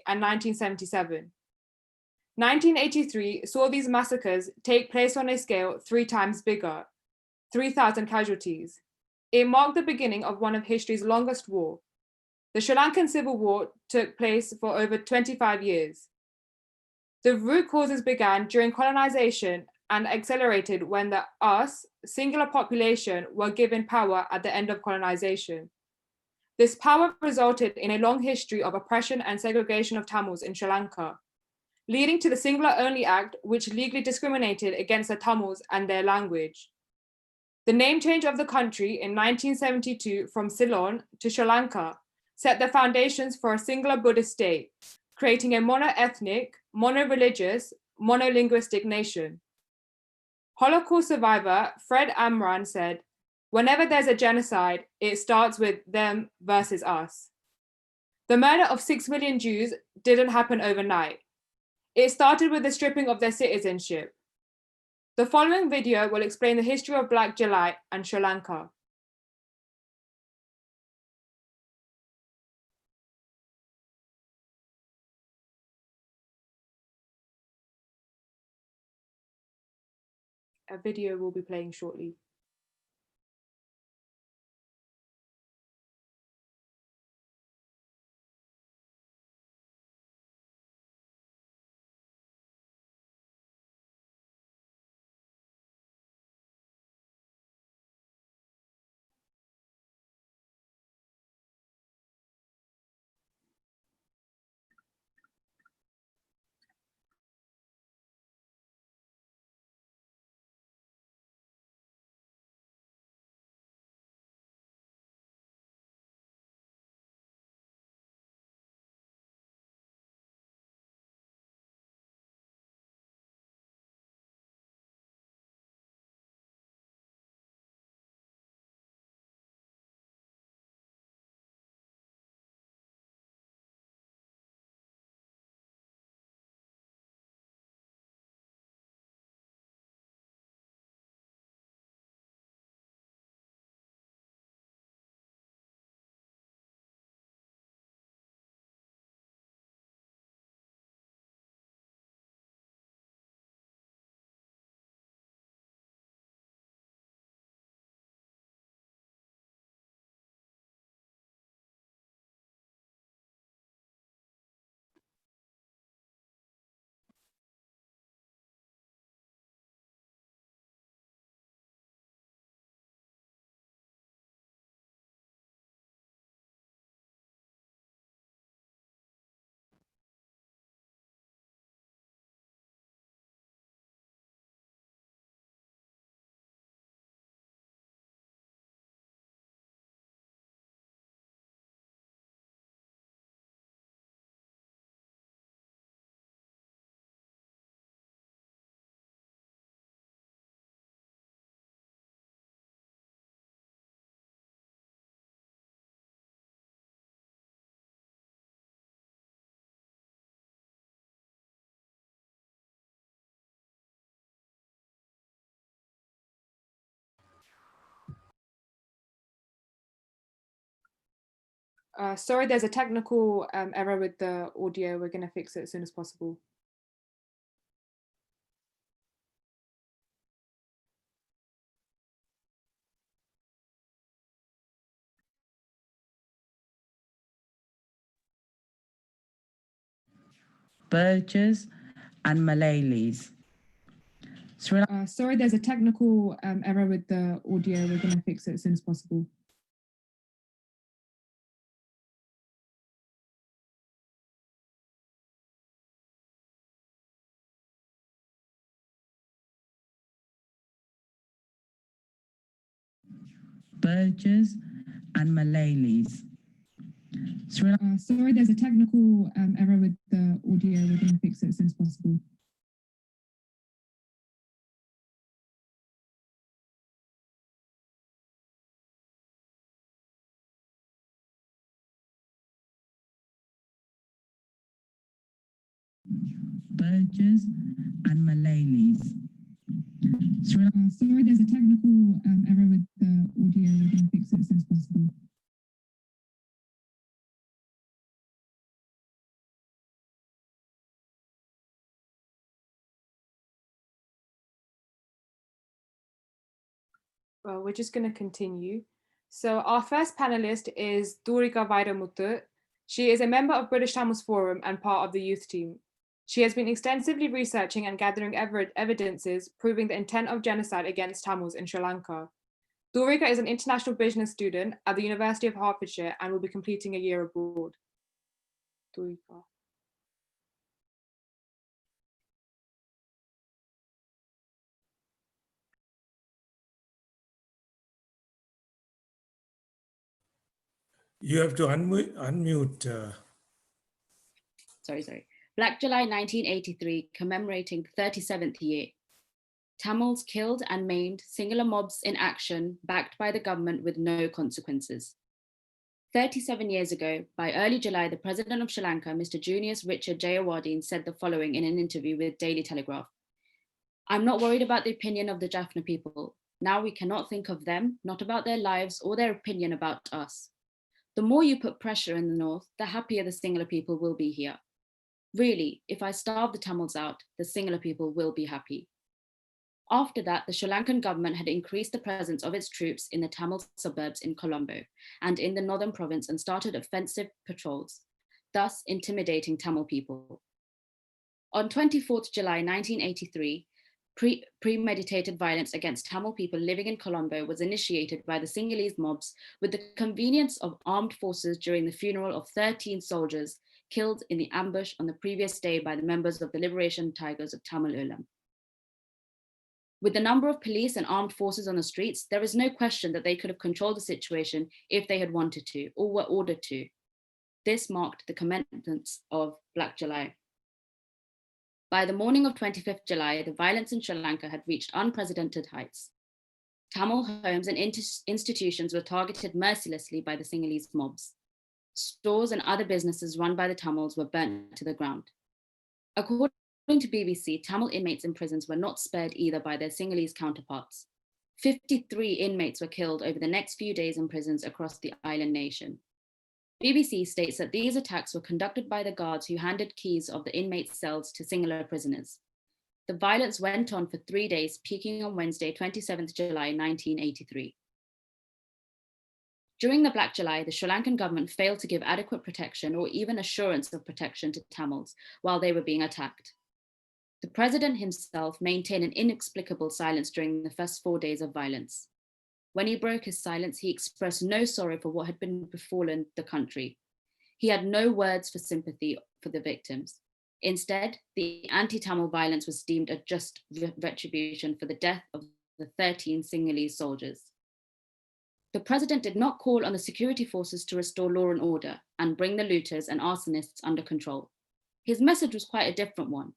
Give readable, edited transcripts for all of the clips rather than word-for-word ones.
and 1977. 1983 saw these massacres take place on a scale 3 times bigger, 3,000 casualties. It marked the beginning of one of history's longest war. The Sri Lankan Civil War took place for over 25 years. The root causes began during colonization and accelerated when the us, singular population, were given power at the end of colonization. This power resulted in a long history of oppression and segregation of Tamils in Sri Lanka, leading to the Singular Only Act, which legally discriminated against the Tamils and their language. The name change of the country in 1972 from Ceylon to Sri Lanka set the foundations for a singular Buddhist state, creating a mono-ethnic, mono-religious, monolinguistic nation. Holocaust survivor Fred Amran said, "Whenever there's a genocide, it starts with them versus us." The murder of 6 million Jews didn't happen overnight. It started with the stripping of their citizenship. The following video will explain the history of Black July and Sri Lanka. A video will be playing shortly. Sorry, there's a technical error with the audio. We're going to fix it as soon as possible. Burgers and Malayalis. Sorry, there's a technical error with the audio. We're going to fix it as soon as possible. Burgers and Malayalis. Sorry, there's a technical error with the audio. We're going to fix it as soon as possible. Burgers and Malayalis. Sorry, there's a technical error with the audio. We're going to fix it as soon as possible. Well, we're just going to continue. So our first panelist is Durika Vaidamuthu. She is a member of British Tamils Forum and part of the youth team. She has been extensively researching and gathering evidences proving the intent of genocide against Tamils in Sri Lanka. Durika is an international business student at the University of Hertfordshire and will be completing a year abroad. Durika. You have to unmute. Sorry. Black July 1983, commemorating the 37th year. Tamils killed and maimed, singular mobs in action, backed by the government with no consequences. 37 years ago, by early July, the president of Sri Lanka, Mr. Junius Richard Jayawardene, said the following in an interview with Daily Telegraph. "I'm not worried about the opinion of the Jaffna people. Now we cannot think of them, not about their lives or their opinion about us. The more you put pressure in the north, the happier the Sinhala people will be here. Really, if I starve the Tamils out, the Sinhala people will be happy." After that, the Sri Lankan government had increased the presence of its troops in the Tamil suburbs in Colombo and in the northern province and started offensive patrols, thus intimidating Tamil people. On 24th July 1983, premeditated violence against Tamil people living in Colombo was initiated by the Sinhalese mobs with the convenience of armed forces during the funeral of 13 soldiers killed in the ambush on the previous day by the members of the Liberation Tigers of Tamil Ulam. With the number of police and armed forces on the streets, there is no question that they could have controlled the situation if they had wanted to or were ordered to. This marked the commencement of Black July. By the morning of 25th July, the violence in Sri Lanka had reached unprecedented heights. Tamil homes and institutions were targeted mercilessly by the Sinhalese mobs. Stores and other businesses run by the Tamils were burnt to the ground. According to BBC, Tamil inmates in prisons were not spared either by their Sinhalese counterparts. 53 inmates were killed over the next few days in prisons across the island nation. BBC states that these attacks were conducted by the guards who handed keys of the inmates' cells to Sinhala prisoners. The violence went on for 3 days, peaking on Wednesday, 27th July 1983. During the Black July, the Sri Lankan government failed to give adequate protection or even assurance of protection to Tamils while they were being attacked. The president himself maintained an inexplicable silence during the first 4 days of violence. When he broke his silence, he expressed no sorrow for what had been befallen the country. He had no words for sympathy for the victims. Instead, the anti-Tamil violence was deemed a just retribution for the death of the 13 Sinhalese soldiers. The president did not call on the security forces to restore law and order and bring the looters and arsonists under control. His message was quite a different one.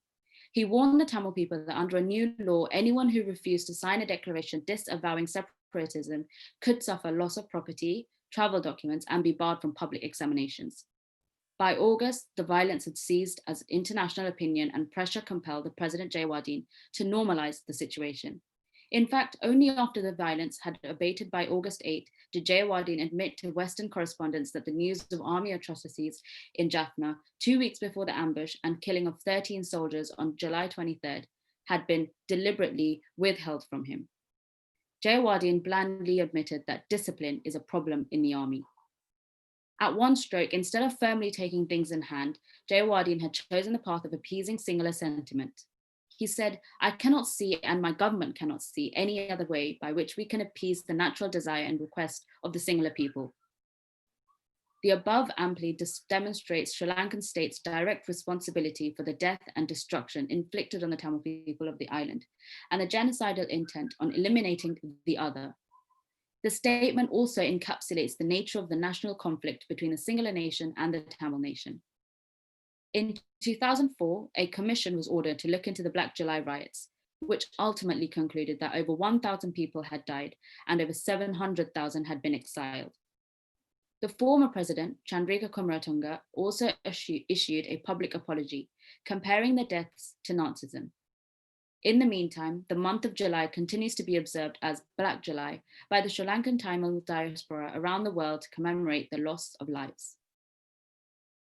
He warned the Tamil people that under a new law, anyone who refused to sign a declaration disavowing separatism could suffer loss of property, travel documents, and be barred from public examinations. By August, the violence had ceased as international opinion and pressure compelled the President Jayawardene to normalize the situation. In fact, only after the violence had abated by August 8 did Jayawardene admit to Western correspondents that the news of army atrocities in Jaffna 2 weeks before the ambush and killing of 13 soldiers on July 23rd had been deliberately withheld from him. Jayawardene blandly admitted that discipline is a problem in the army. At one stroke, instead of firmly taking things in hand, Jayawardene had chosen the path of appeasing Sinhala sentiment. He said, "I cannot see and my government cannot see any other way by which we can appease the natural desire and request of the Sinhala people." The above amply demonstrates Sri Lankan state's direct responsibility for the death and destruction inflicted on the Tamil people of the island and the genocidal intent on eliminating the other. The statement also encapsulates the nature of the national conflict between the Sinhala nation and the Tamil nation. In 2004, a commission was ordered to look into the Black July riots, which ultimately concluded that over 1,000 people had died and over 700,000 had been exiled. The former president, Chandrika Kumaratunga, also issued a public apology, comparing the deaths to Nazism. In the meantime, the month of July continues to be observed as Black July by the Sri Lankan Tamil diaspora around the world to commemorate the loss of lives.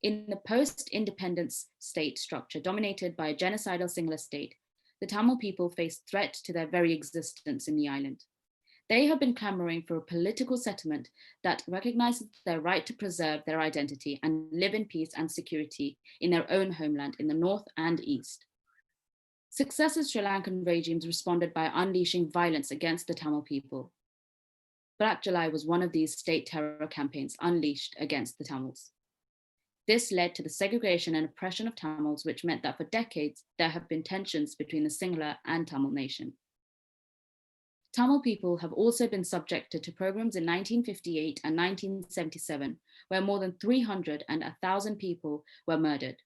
In the post-independence state structure dominated by a genocidal Sinhala state, the Tamil people face threat to their very existence in the island. They have been clamoring for a political settlement that recognizes their right to preserve their identity and live in peace and security in their own homeland in the north and east. Successive Sri Lankan regimes responded by unleashing violence against the Tamil people. Black July was one of these state terror campaigns unleashed against the Tamils. This led to the segregation and oppression of Tamils, which meant that for decades, there have been tensions between the Sinhala and Tamil nation. Tamil people have also been subjected to pogroms in 1958 and 1977, where more than 300 and 1,000 people were murdered.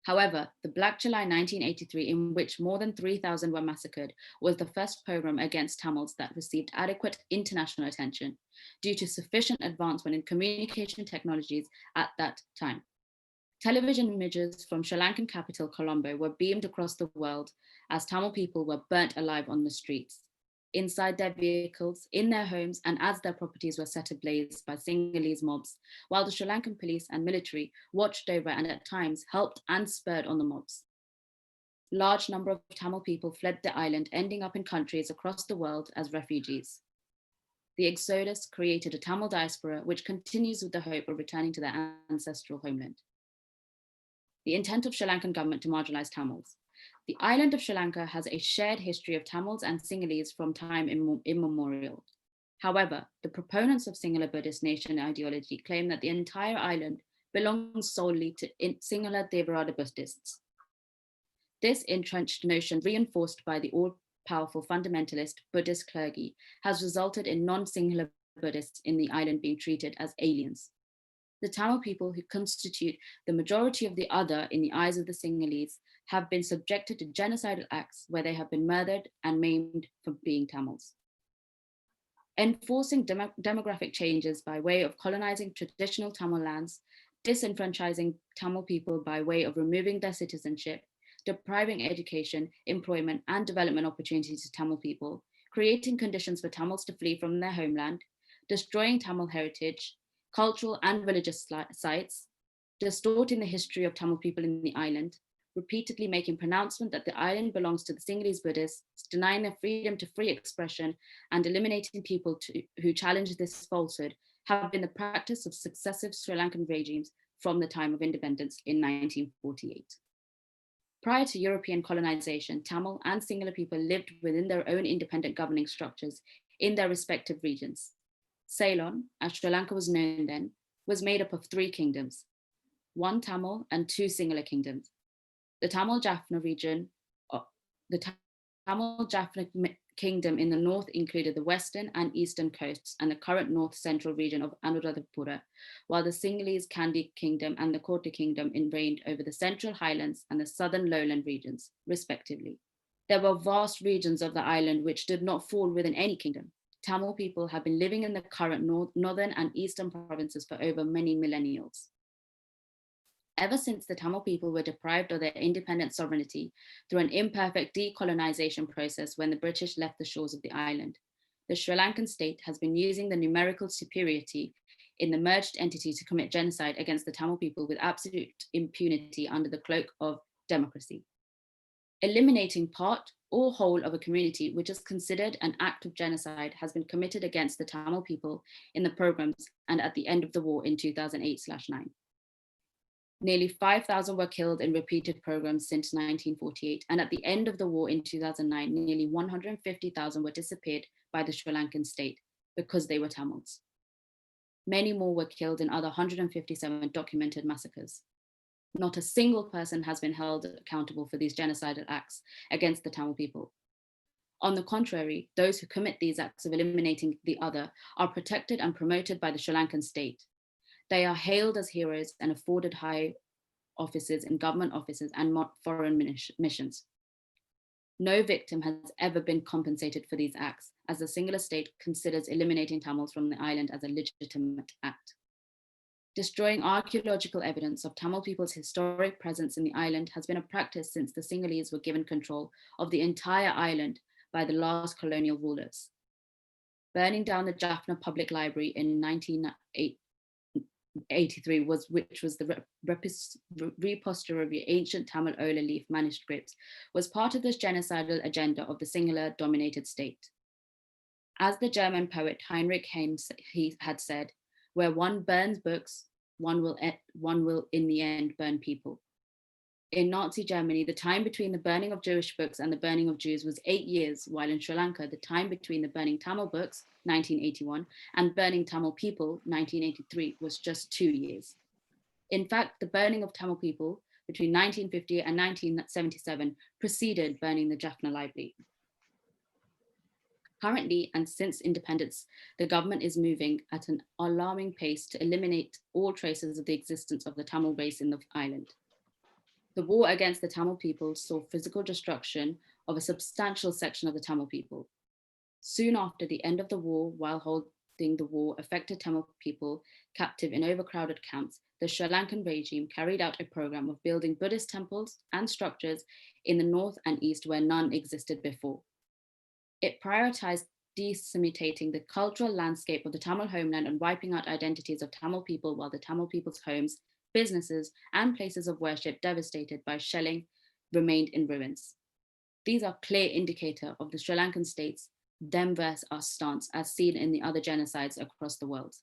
However, the Black July 1983, in which more than 3,000 were massacred, was the first pogrom against Tamils that received adequate international attention due to sufficient advancement in communication technologies at that time. Television images from Sri Lankan capital Colombo were beamed across the world as Tamil people were burnt alive on the streets, inside their vehicles, in their homes, and as their properties were set ablaze by Sinhalese mobs, while the Sri Lankan police and military watched over and at times helped and spurred on the mobs. Large number of Tamil people fled the island, ending up in countries across the world as refugees. The exodus created a Tamil diaspora, which continues with the hope of returning to their ancestral homeland. The intent of Sri Lankan government to marginalize Tamils. The island of Sri Lanka has a shared history of Tamils and Sinhalese from time immemorial. However, the proponents of Sinhala Buddhist nation ideology claim that the entire island belongs solely to Sinhala Theravada Buddhists. This entrenched notion, reinforced by the all-powerful fundamentalist Buddhist clergy, has resulted in non-Sinhala Buddhists in the island being treated as aliens. The Tamil people, who constitute the majority of the other in the eyes of the Sinhalese, have been subjected to genocidal acts where they have been murdered and maimed for being Tamils. Enforcing demographic changes by way of colonizing traditional Tamil lands, disenfranchising Tamil people by way of removing their citizenship, depriving education, employment, and development opportunities to Tamil people, creating conditions for Tamils to flee from their homeland, destroying Tamil heritage, cultural and religious sites, distorting the history of Tamil people in the island, repeatedly making pronouncement that the island belongs to the Sinhalese Buddhists, denying their freedom to free expression, and eliminating people who challenge this falsehood have been the practice of successive Sri Lankan regimes from the time of independence in 1948. Prior to European colonization, Tamil and Sinhala people lived within their own independent governing structures in their respective regions. Ceylon, as Sri Lanka was known then, was made up of 3 kingdoms, 1 Tamil and 2 Sinhala kingdoms. The Tamil Jaffna region, the Tamil Jaffna kingdom in the north included the western and eastern coasts and the current north central region of Anuradhapura, while the Sinhalese Kandy kingdom and the Kota kingdom reigned over the central highlands and the southern lowland regions, respectively. There were vast regions of the island which did not fall within any kingdom. Tamil people have been living in the current northern and eastern provinces for over many millennials. Ever since the Tamil people were deprived of their independent sovereignty through an imperfect decolonization process when the British left the shores of the island, the Sri Lankan state has been using the numerical superiority in the merged entity to commit genocide against the Tamil people with absolute impunity under the cloak of democracy. Eliminating part or whole of a community which is considered an act of genocide has been committed against the Tamil people in the pogroms and at the end of the war in 2008/9. Nearly 5,000 were killed in repeated pogroms since 1948, and at the end of the war in 2009, nearly 150,000 were disappeared by the Sri Lankan state because they were Tamils. Many more were killed in other 157 documented massacres. Not a single person has been held accountable for these genocidal acts against the Tamil people. On the contrary, those who commit these acts of eliminating the other are protected and promoted by the Sri Lankan state. They are hailed as heroes and afforded high offices in government offices and foreign missions. No victim has ever been compensated for these acts, as the Sinhala state considers eliminating Tamils from the island as a legitimate act. Destroying archaeological evidence of Tamil people's historic presence in the island has been a practice since the Sinhalese were given control of the entire island by the last colonial rulers. Burning down the Jaffna Public Library in 1983, which was the repository of ancient Tamil Ola leaf manuscripts, was part of this genocidal agenda of the Sinhala-dominated state. As the German poet Heinrich Heine he had said, where one burns books, one will in the end burn people. In Nazi Germany, the time between the burning of Jewish books and the burning of Jews was 8 years, while in Sri Lanka, the time between the burning Tamil books, 1981, and burning Tamil people, 1983, was just 2 years. In fact, the burning of Tamil people between 1950 and 1977 preceded burning the Jaffna Library. Currently, and since independence, the government is moving at an alarming pace to eliminate all traces of the existence of the Tamil race in the island. The war against the Tamil people saw physical destruction of a substantial section of the Tamil people. Soon after the end of the war, while holding the war affected Tamil people captive in overcrowded camps, the Sri Lankan regime carried out a program of building Buddhist temples and structures in the north and east where none existed before. It prioritized disseminating the cultural landscape of the Tamil homeland and wiping out identities of Tamil people while the Tamil people's homes, businesses, and places of worship devastated by shelling remained in ruins. These are clear indicator of the Sri Lankan state's them versus us stance as seen in the other genocides across the world.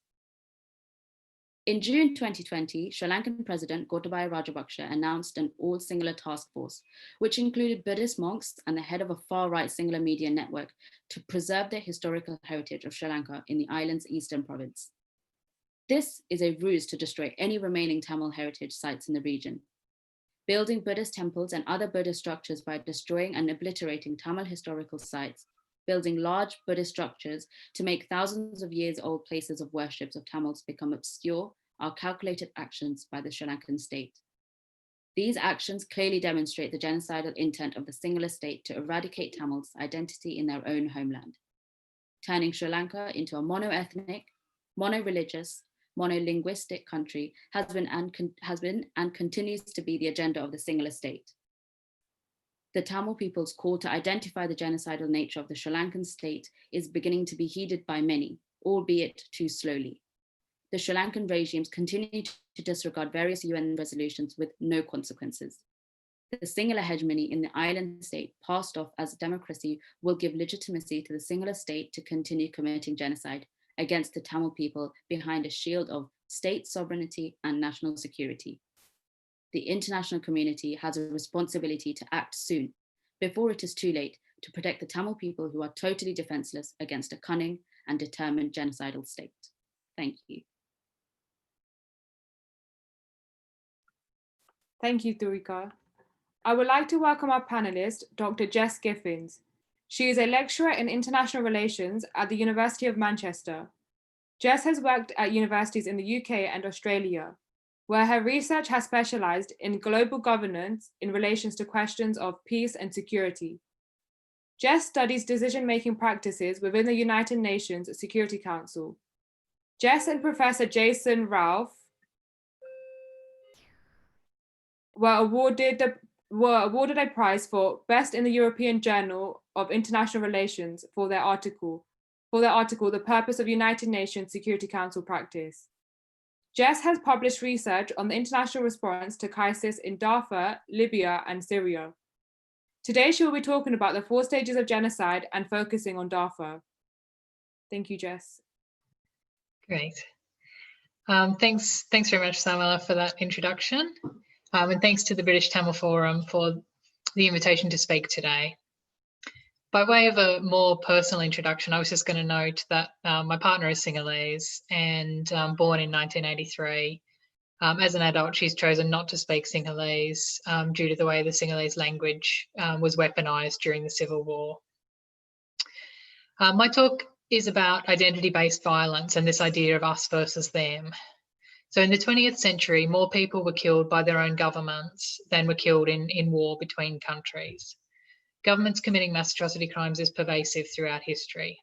In June 2020, Sri Lankan President Gotabaya Rajapaksa announced an all-Sinhala task force, which included Buddhist monks and the head of a far-right Sinhala media network to preserve the historical heritage of Sri Lanka in the island's eastern province. This is a ruse to destroy any remaining Tamil heritage sites in the region. Building Buddhist temples and other Buddhist structures by destroying and obliterating Tamil historical sites, building large Buddhist structures to make thousands of years old places of worship of Tamils become obscure are calculated actions by the Sri Lankan state. These actions clearly demonstrate the genocidal intent of the Sinhala state to eradicate Tamils' identity in their own homeland, turning Sri Lanka into a mono-ethnic, mono-religious, monolinguistic country has been and continues to be the agenda of the Sinhala state. The Tamil people's call to identify the genocidal nature of the Sri Lankan state is beginning to be heeded by many, albeit too slowly. The Sri Lankan regimes continue to disregard various UN resolutions with no consequences. The Sinhala hegemony in the island state, passed off as a democracy, will give legitimacy to the Sinhala state to continue committing genocide against the Tamil people behind a shield of state sovereignty and national security. The international community has a responsibility to act soon, before it is too late, to protect the Tamil people who are totally defenseless against a cunning and determined genocidal state. Thank you. Thank you, Thurika. I would like to welcome our panelist, Dr. Jess Giffins. She is a lecturer in international relations at the University of Manchester. Jess has worked at universities in the UK and Australia, where her research has specialized in global governance in relations to questions of peace and security. Jess studies decision-making practices within the United Nations Security Council. Jess and Professor Jason Ralph were awarded a prize for Best in the European Journal of International Relations for their article, The Purpose of United Nations Security Council Practice. Jess has published research on the international response to crisis in Darfur, Libya, and Syria. Today, she will be talking about the 4 stages of genocide and focusing on Darfur. Thank you, Jess. Great. Thanks very much, Samala, for that introduction. And thanks to the British Tamil Forum for the invitation to speak today. By way of a more personal introduction, I was just going to note that my partner is Sinhalese and born in 1983. As an adult, she's chosen not to speak Sinhalese due to the way the Sinhalese language was weaponized during the Civil War. My talk is about identity-based violence and this idea of us versus them. So in the 20th century, more people were killed by their own governments than were killed in war between countries. Governments committing mass atrocity crimes is pervasive throughout history.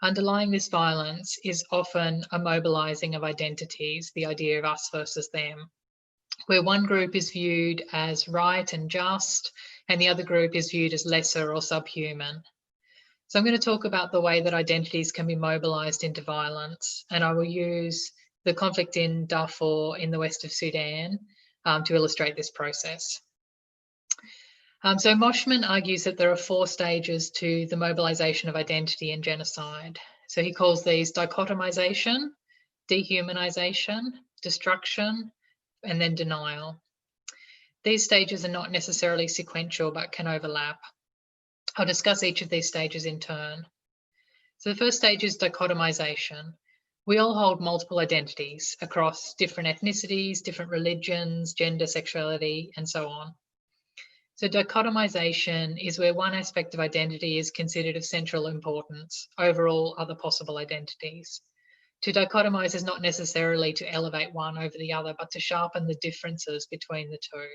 Underlying this violence is often a mobilizing of identities, the idea of us versus them, where one group is viewed as right and just, and the other group is viewed as lesser or subhuman. So I'm going to talk about the way that identities can be mobilized into violence, and I will use the conflict in Darfur in the west of Sudan to illustrate this process. So Moshman argues that there are 4 stages to the mobilization of identity and genocide. So he calls these dichotomization, dehumanization, destruction, and then denial. These stages are not necessarily sequential, but can overlap. I'll discuss each of these stages in turn. So the first stage is dichotomization. We all hold multiple identities across different ethnicities, different religions, gender, sexuality, and so on. So dichotomization is where one aspect of identity is considered of central importance over all other possible identities. To dichotomize is not necessarily to elevate one over the other, but to sharpen the differences between the two.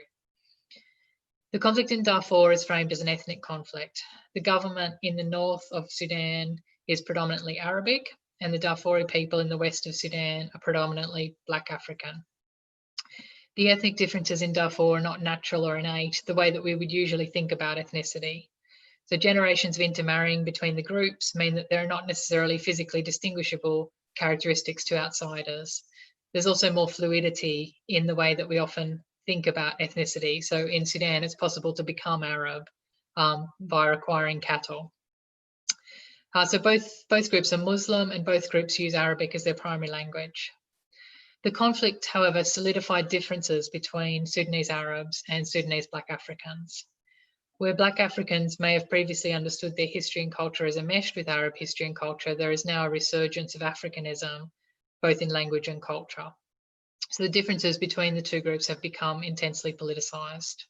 The conflict in Darfur is framed as an ethnic conflict. The government in the north of Sudan is predominantly Arabic, and the Darfuri people in the west of Sudan are predominantly Black African. The ethnic differences in Darfur are not natural or innate, the way that we would usually think about ethnicity. So generations of intermarrying between the groups mean that there are not necessarily physically distinguishable characteristics to outsiders. There's also more fluidity in the way that we often think about ethnicity. So in Sudan, it's possible to become Arab by acquiring cattle. So both groups are Muslim, and both groups use Arabic as their primary language. The conflict, however, solidified differences between Sudanese Arabs and Sudanese Black Africans. Where Black Africans may have previously understood their history and culture as enmeshed with Arab history and culture, there is now a resurgence of Africanism, both in language and culture. So the differences between the two groups have become intensely politicized.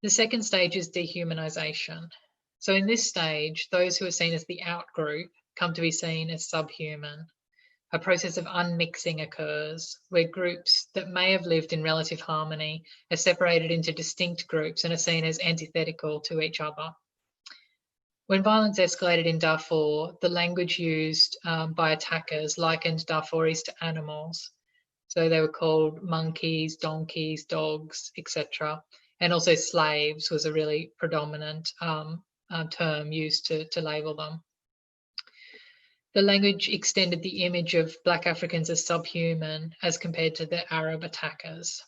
The second stage is dehumanization. So in this stage, those who are seen as the out group come to be seen as subhuman. A process of unmixing occurs, where groups that may have lived in relative harmony are separated into distinct groups and are seen as antithetical to each other. When violence escalated in Darfur, the language used by attackers likened Darfuris to animals. So they were called monkeys, donkeys, dogs, etc. And also slaves was a really predominant term used to label them. The language extended the image of Black Africans as subhuman as compared to the Arab attackers.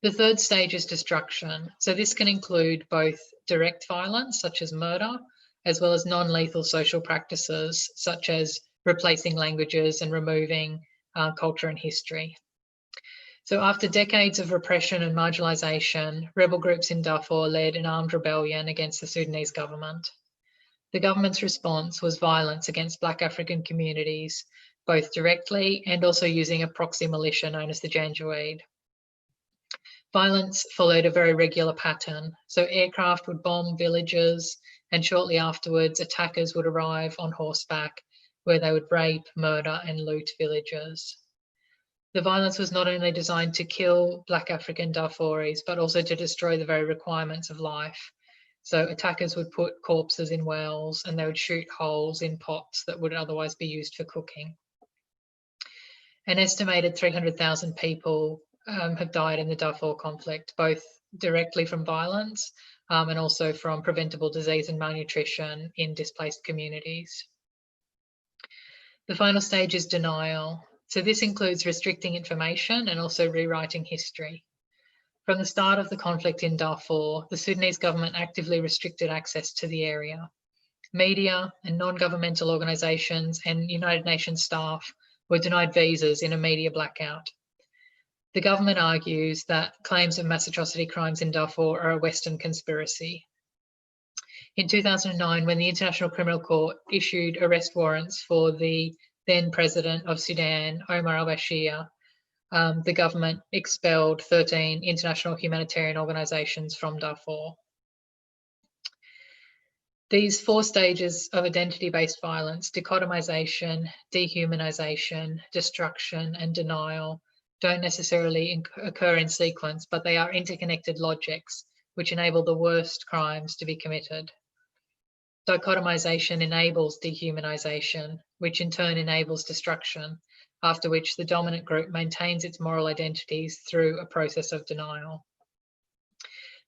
The third stage is destruction. So this can include both direct violence, such as murder, as well as non-lethal social practices, such as replacing languages and removing culture and history. So after decades of repression and marginalization, rebel groups in Darfur led an armed rebellion against the Sudanese government. The government's response was violence against Black African communities, both directly and also using a proxy militia known as the Janjaweed. Violence followed a very regular pattern. So aircraft would bomb villages, and shortly afterwards, attackers would arrive on horseback, where they would rape, murder, and loot villages. The violence was not only designed to kill Black African Darfuris, but also to destroy the very requirements of life. So attackers would put corpses in wells, and they would shoot holes in pots that would otherwise be used for cooking. An estimated 300,000 people have died in the Darfur conflict, both directly from violence and also from preventable disease and malnutrition in displaced communities. The final stage is denial. So this includes restricting information and also rewriting history. From the start of the conflict in Darfur, the Sudanese government actively restricted access to the area. Media and non-governmental organisations and United Nations staff were denied visas in a media blackout. The government argues that claims of mass atrocity crimes in Darfur are a Western conspiracy. In 2009, when the International Criminal Court issued arrest warrants for the then president of Sudan, Omar al-Bashir, the government expelled 13 international humanitarian organisations from Darfur. These 4 stages of identity-based violence, dichotomization, dehumanization, destruction, and denial, don't necessarily occur in sequence, but they are interconnected logics which enable the worst crimes to be committed. Dichotomization enables dehumanization, which in turn enables destruction, after which the dominant group maintains its moral identities through a process of denial.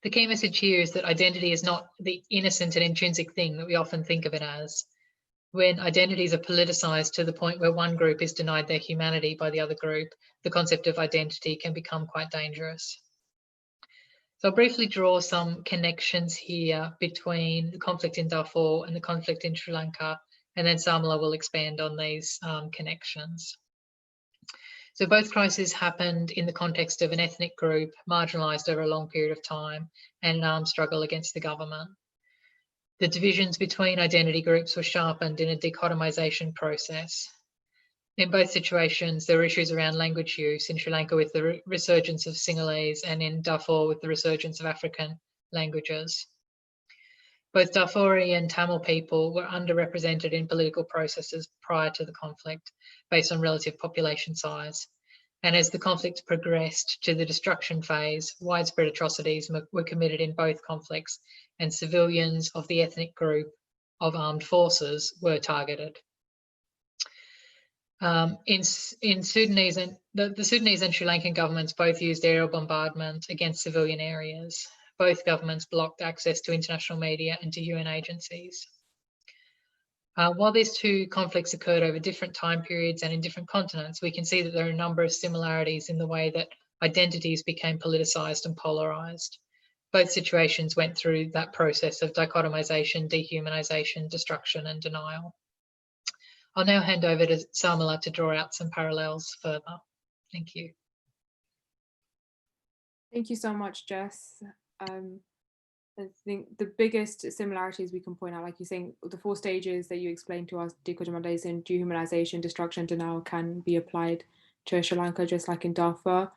The key message here is that identity is not the innocent and intrinsic thing that we often think of it as. When identities are politicized to the point where one group is denied their humanity by the other group, the concept of identity can become quite dangerous. So I'll briefly draw some connections here between the conflict in Darfur and the conflict in Sri Lanka, and then Samala will expand on these connections. So both crises happened in the context of an ethnic group marginalised over a long period of time and an armed struggle against the government. The divisions between identity groups were sharpened in a dichotomisation process. In both situations, there were issues around language use, in Sri Lanka with the resurgence of Sinhalese and in Darfur with the resurgence of African languages. Both Darfuri and Tamil people were underrepresented in political processes prior to the conflict based on relative population size. And as the conflict progressed to the destruction phase, widespread atrocities were committed in both conflicts, and civilians of the ethnic group of armed forces were targeted. In Sudanese and the Sudanese and Sri Lankan governments both used aerial bombardment against civilian areas. Both governments blocked access to international media and to UN agencies. While these two conflicts occurred over different time periods and in different continents, we can see that there are a number of similarities in the way that identities became politicised and polarised. Both situations went through that process of dichotomisation, dehumanisation, destruction and denial. I'll now hand over to Samala to draw out some parallels further. Thank you. Thank you so much, Jess. I think the biggest similarities we can point out, like you're saying, the 4 stages that you explained to us, decolonization, dehumanization, destruction, denial, can be applied to Sri Lanka, just like in Darfur.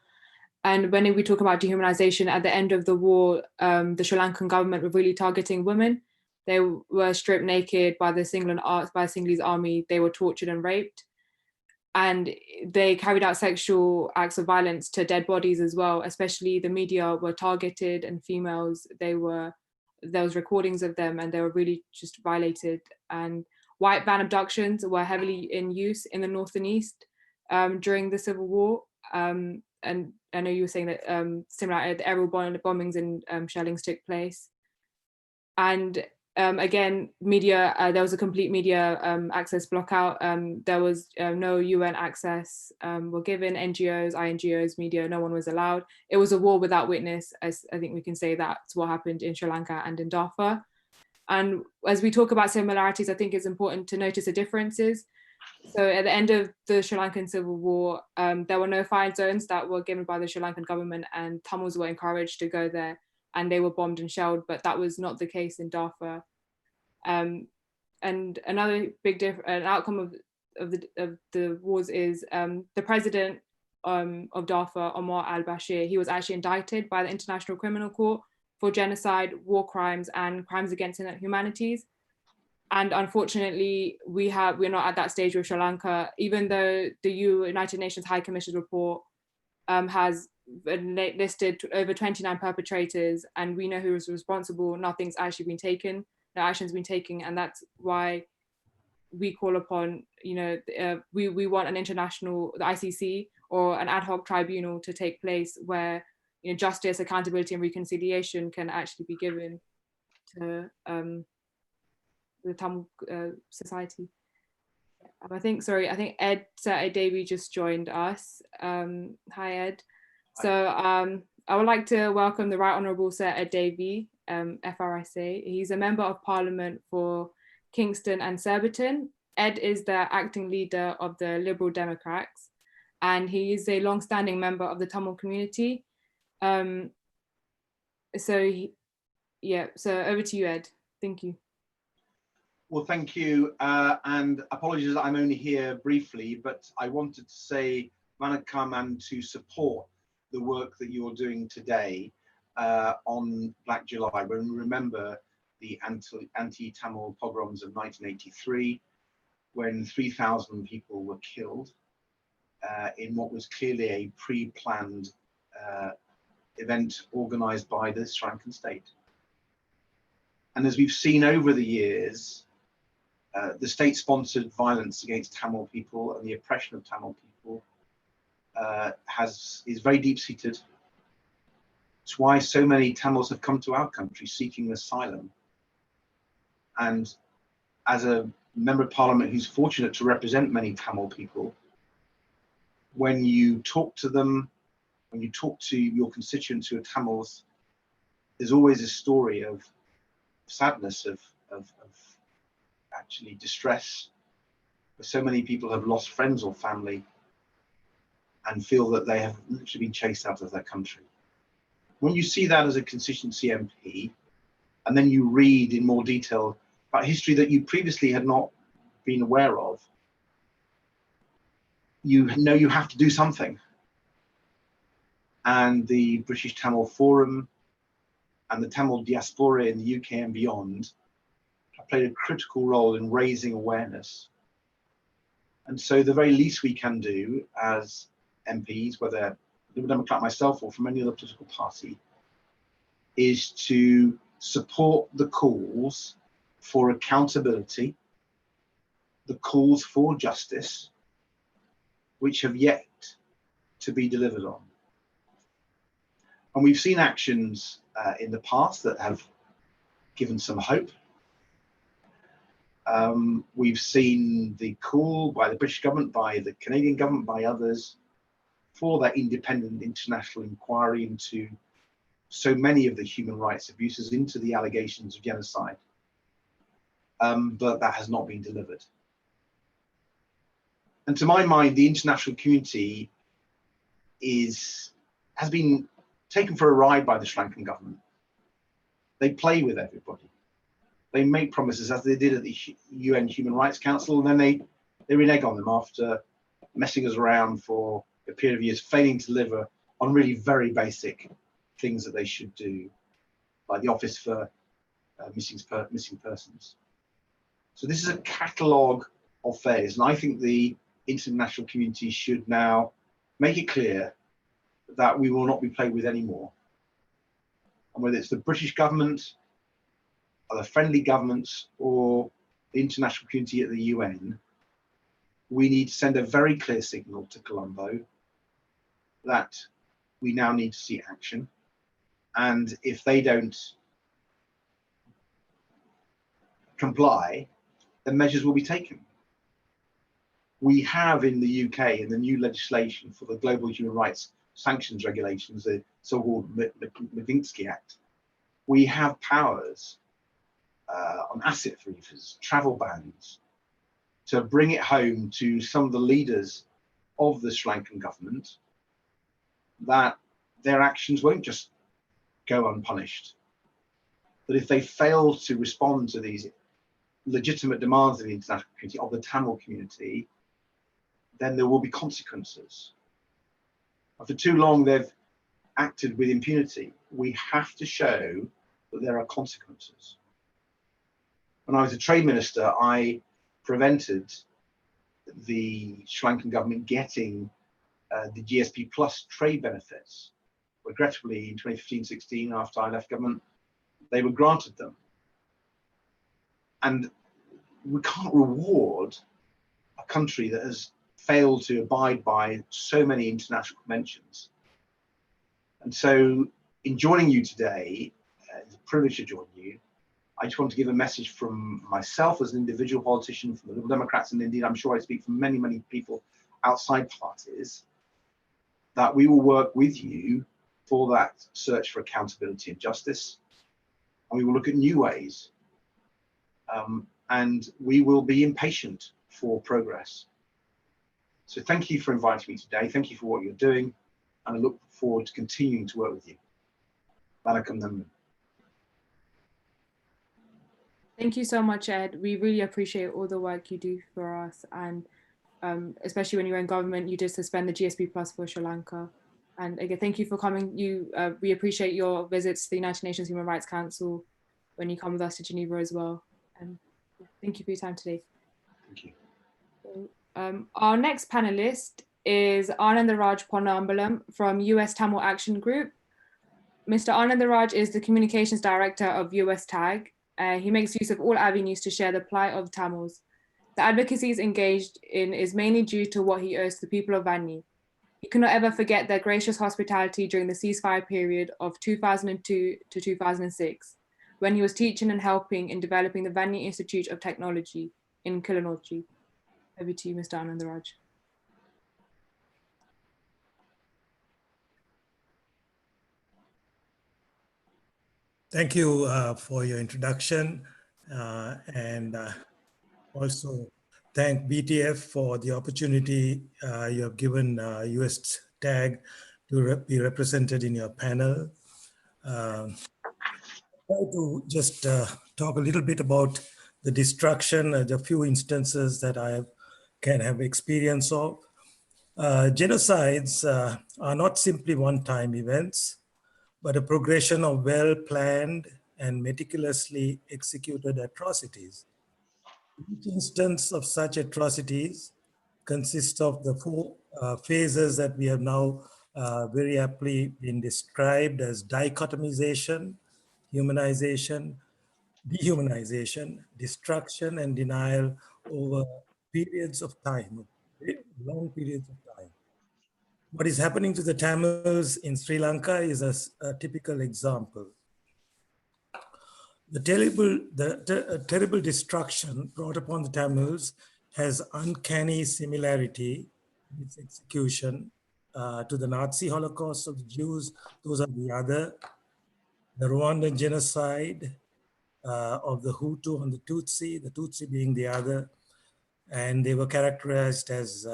And when we talk about dehumanization, at the end of the war, the Sri Lankan government were really targeting women. They were stripped naked by the Sinhalese army. They were tortured and raped. And they carried out sexual acts of violence to dead bodies as well, especially the media were targeted, and females, there was recordings of them and they were really just violated. And white van abductions were heavily in use in the north and east during the Civil War. And I know you were saying that similar, the aerial bombings and shellings took place. And again, media, there was a complete media access blockout. There was no UN access were given, NGOs, INGOs, media, no one was allowed. It was a war without witness, as I think we can say that's what happened in Sri Lanka and in Darfur. And as we talk about similarities, I think it's important to notice the differences. So at the end of the Sri Lankan Civil War, there were no fire zones that were given by the Sri Lankan government, and Tamils were encouraged to go there, and they were bombed and shelled, but that was not the case in Darfur. And another big outcome of the wars is the president of Darfur, Omar al-Bashir, he was actually indicted by the International Criminal Court for genocide, war crimes, and crimes against humanities. And unfortunately, we're not at that stage with Sri Lanka, even though the United Nations High Commission's report has listed over 29 perpetrators, and we know who was responsible. Nothing's actually been taken, no action's been taken, and that's why we call upon, we want an international, the ICC or an ad hoc tribunal to take place where justice, accountability, and reconciliation can actually be given to the Tamil society. I think Ed Davey just joined us. Hi, Ed. So I would like to welcome the Right Honourable Sir Ed Davey, FRSA. He's a Member of Parliament for Kingston and Surbiton. Ed is the acting leader of the Liberal Democrats, and he is a long-standing member of the Tamil community. So over to you, Ed. Thank you. Well, thank you, and apologies that I'm only here briefly, but I wanted to say Vanakkam and to support the work that you're doing today on Black July, when we remember the anti-Tamil pogroms of 1983, when 3,000 people were killed in what was clearly a pre-planned event organized by the Sri Lankan state. And as we've seen over the years, the state-sponsored violence against Tamil people and the oppression of Tamil people is very deep-seated. It's why so many Tamils have come to our country seeking asylum. And as a member of Parliament who's fortunate to represent many Tamil people, when you talk to them, when you talk to your constituents who are Tamils, there's always a story of sadness, of actually distress, where so many people have lost friends or family and feel that they have literally been chased out of their country. When you see that as a constituency MP, and then you read in more detail about history that you previously had not been aware of, you know you have to do something. And the British Tamil Forum and the Tamil diaspora in the UK and beyond have played a critical role in raising awareness. And so the very least we can do as MPs, whether Liberal Democrat myself or from any other political party, is to support the calls for accountability, the calls for justice, which have yet to be delivered on. And we've seen actions in the past that have given some hope. We've seen the call by the British government, by the Canadian government, by others, for that independent international inquiry into so many of the human rights abuses, into the allegations of genocide. But that has not been delivered. And to my mind, the international community has been taken for a ride by the Sri Lankan government. They play with everybody. They make promises, as they did at the UN Human Rights Council, and then they renege on them after messing us around for a period of years, failing to deliver on really very basic things that they should do, like the Office for Missing Persons. So this is a catalogue of failures, and I think the international community should now make it clear that we will not be played with anymore. And whether it's the British government, other friendly governments, or the international community at the UN, we need to send a very clear signal to Colombo that we now need to see action. And if they don't comply, then measures will be taken. We have in the UK, in the new legislation for the Global Human Rights Sanctions Regulations, the so-called Magnitsky Act, we have powers on asset freezes, travel bans, to bring it home to some of the leaders of the Sri Lankan government that their actions won't just go unpunished. That if they fail to respond to these legitimate demands of the international community, of the Tamil community, then there will be consequences. And for too long, they've acted with impunity. We have to show that there are consequences. When I was a trade minister, I prevented the Sri Lankan government getting the GSP Plus trade benefits. Regrettably, in 2015-16, after I left government, they were granted them. And we can't reward a country that has failed to abide by so many international conventions. And so in joining you today, it's a privilege to join you. I just want to give a message from myself as an individual politician, from the Liberal Democrats, and indeed I'm sure I speak for many, many people outside parties, that we will work with you for that search for accountability and justice. And we will look at new ways. And we will be impatient for progress. So thank you for inviting me today. Thank you for what you're doing. And I look forward to continuing to work with you. Vanakkam Nambu. Thank you so much, Ed. We really appreciate all the work you do for us. And especially when you were in government, you did suspend the GSP Plus for Sri Lanka. And again, thank you for coming. We appreciate your visits to the United Nations Human Rights Council when you come with us to Geneva as well. And thank you for your time today. Thank you. Our next panelist is Anandaraj Ponnambalam from US Tamil Action Group. Mr. Anandaraj is the Communications Director of US TAG. He makes use of all avenues to share the plight of Tamils. The advocacy he's engaged in is mainly due to what he owes to the people of Vanni. He cannot ever forget their gracious hospitality during the ceasefire period of 2002 to 2006, when he was teaching and helping in developing the Vanni Institute of Technology in Kilinochchi. Over to you, Mr. Anandaraj. Thank you for your introduction, and also thank BTF for the opportunity you have given US TAG to be represented in your panel. Try to just talk a little bit about the destruction, the few instances that I can have experience of. Genocides are not simply one-time events, but a progression of well-planned and meticulously executed atrocities. Each instance of such atrocities consists of the four phases that we have now very aptly been described as dichotomization, humanization, dehumanization, destruction, and denial over periods of time, long periods of time. What is happening to the Tamils in Sri Lanka is a typical example. The terrible destruction brought upon the Tamils has uncanny similarity in its execution to the Nazi Holocaust of the Jews. Those are the other. The Rwandan genocide of the Hutu on the Tutsi being the other. And they were characterized as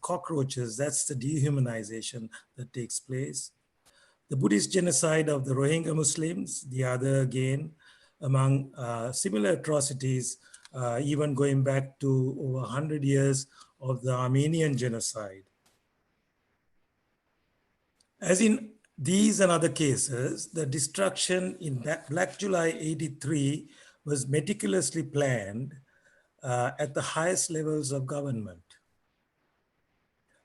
cockroaches. That's the dehumanization that takes place. The Buddhist genocide of the Rohingya Muslims, the other again, among similar atrocities, even going back to over 100 years of the Armenian genocide. As in these and other cases, the destruction in Black July 83 was meticulously planned at the highest levels of government.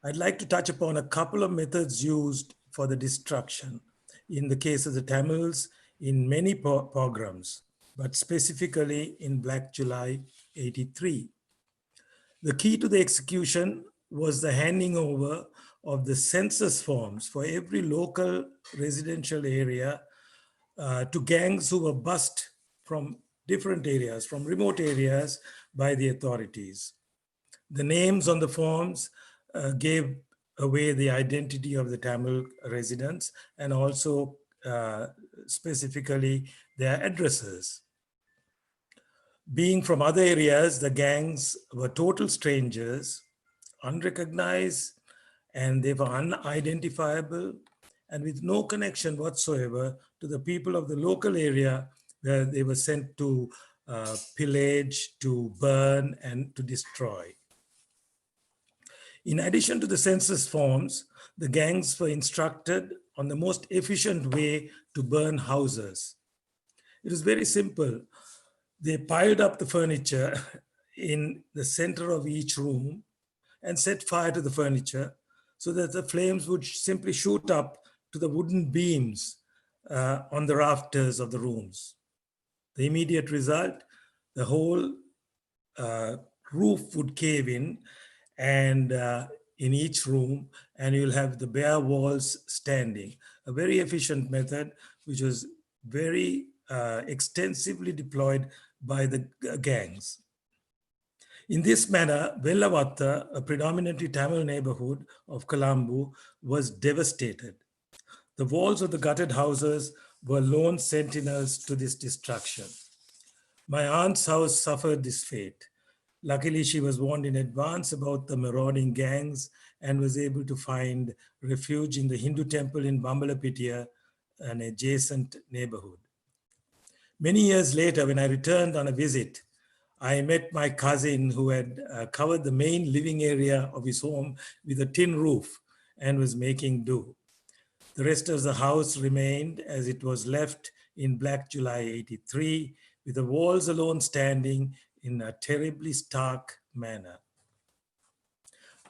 I'd like to touch upon a couple of methods used for the destruction in the case of the Tamils in many pogroms, but specifically in Black July 83. The key to the execution was the handing over of the census forms for every local residential area to gangs who were bussed from different areas, from remote areas by the authorities. The names on the forms gave away the identity of the Tamil residents and also specifically their addresses. Being from other areas, the gangs were total strangers, unrecognized, and they were unidentifiable and with no connection whatsoever to the people of the local area where they were sent to pillage, to burn, and to destroy. In addition to the census forms, the gangs were instructed on the most efficient way to burn houses. It was very simple. They piled up the furniture in the center of each room and set fire to the furniture so that the flames would simply shoot up to the wooden beams on the rafters of the rooms. The immediate result, the whole roof would cave in and in each room, and you'll have the bare walls standing. A very efficient method, which was very extensively deployed by the gangs. In this manner, Vellavatta, a predominantly Tamil neighborhood of Colombo, was devastated. The walls of the gutted houses were lone sentinels to this destruction. My aunt's house suffered this fate. Luckily, she was warned in advance about the marauding gangs and was able to find refuge in the Hindu temple in Bambalapitiya, an adjacent neighborhood. Many years later, when I returned on a visit, I met my cousin who had covered the main living area of his home with a tin roof and was making do. The rest of the house remained as it was left in Black July 83, with the walls alone standing in a terribly stark manner.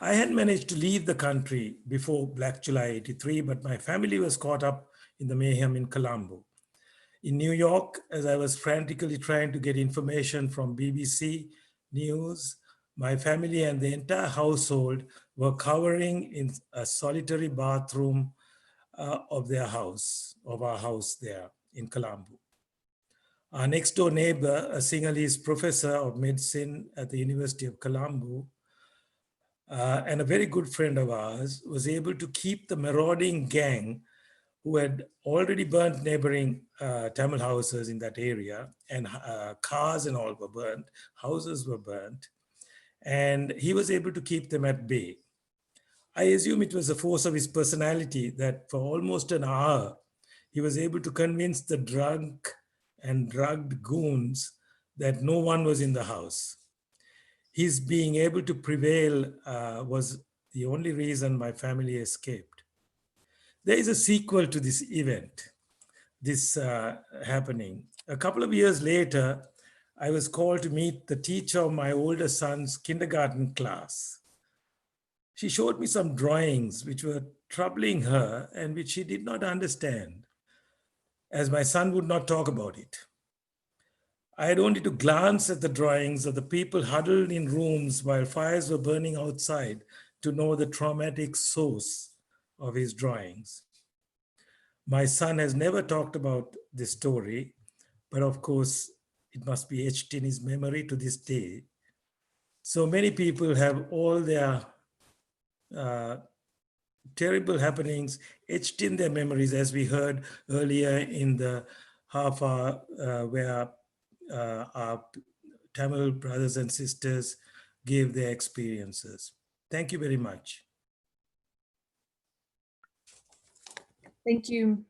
I had managed to leave the country before Black July 83, but my family was caught up in the mayhem in Colombo. In New York, as I was frantically trying to get information from BBC News, my family and the entire household were cowering in a solitary bathroom of our house there in Colombo. Our next door neighbor, a Sinhalese professor of medicine at the University of Colombo, and a very good friend of ours, was able to keep the marauding gang who had already burnt neighboring Tamil houses in that area, and cars and all were burnt, houses were burnt, and he was able to keep them at bay. I assume it was the force of his personality that for almost an hour, he was able to convince the drunk and drugged goons that no one was in the house. His being able to prevail was the only reason my family escaped. There is a sequel to this event, this happening. A couple of years later, I was called to meet the teacher of my older son's kindergarten class. She showed me some drawings which were troubling her and which she did not understand, as my son would not talk about it. I had only to glance at the drawings of the people huddled in rooms while fires were burning outside to know the traumatic source of his drawings. My son has never talked about this story, but of course, it must be etched in his memory to this day. So many people have all their terrible happenings etched in their memories, as we heard earlier in the half hour where our Tamil brothers and sisters gave their experiences. Thank you very much. Thank you,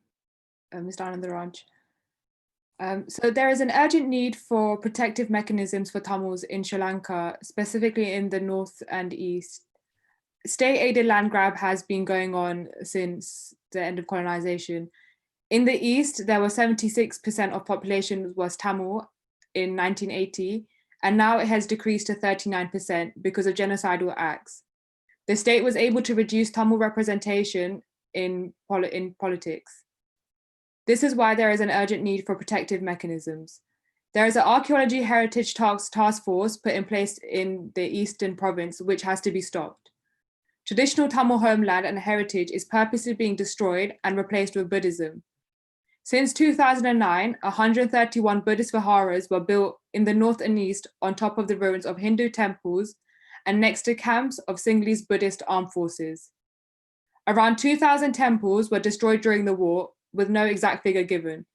Mr. Anandaraj. So there is an urgent need for protective mechanisms for Tamils in Sri Lanka, specifically in the north and east. State-aided land grab has been going on since the end of colonization. In the east, there was 76% of population was Tamil in 1980, and now it has decreased to 39% because of genocidal acts. The state was able to reduce Tamil representation in politics. This is why there is an urgent need for protective mechanisms. There is an archaeology heritage task force put in place in the Eastern province, which has to be stopped. Traditional Tamil homeland and heritage is purposely being destroyed and replaced with Buddhism. Since 2009, 131 Buddhist viharas were built in the north and east on top of the ruins of Hindu temples and next to camps of Sinhalese Buddhist armed forces. Around 2,000 temples were destroyed during the war, with no exact figure given.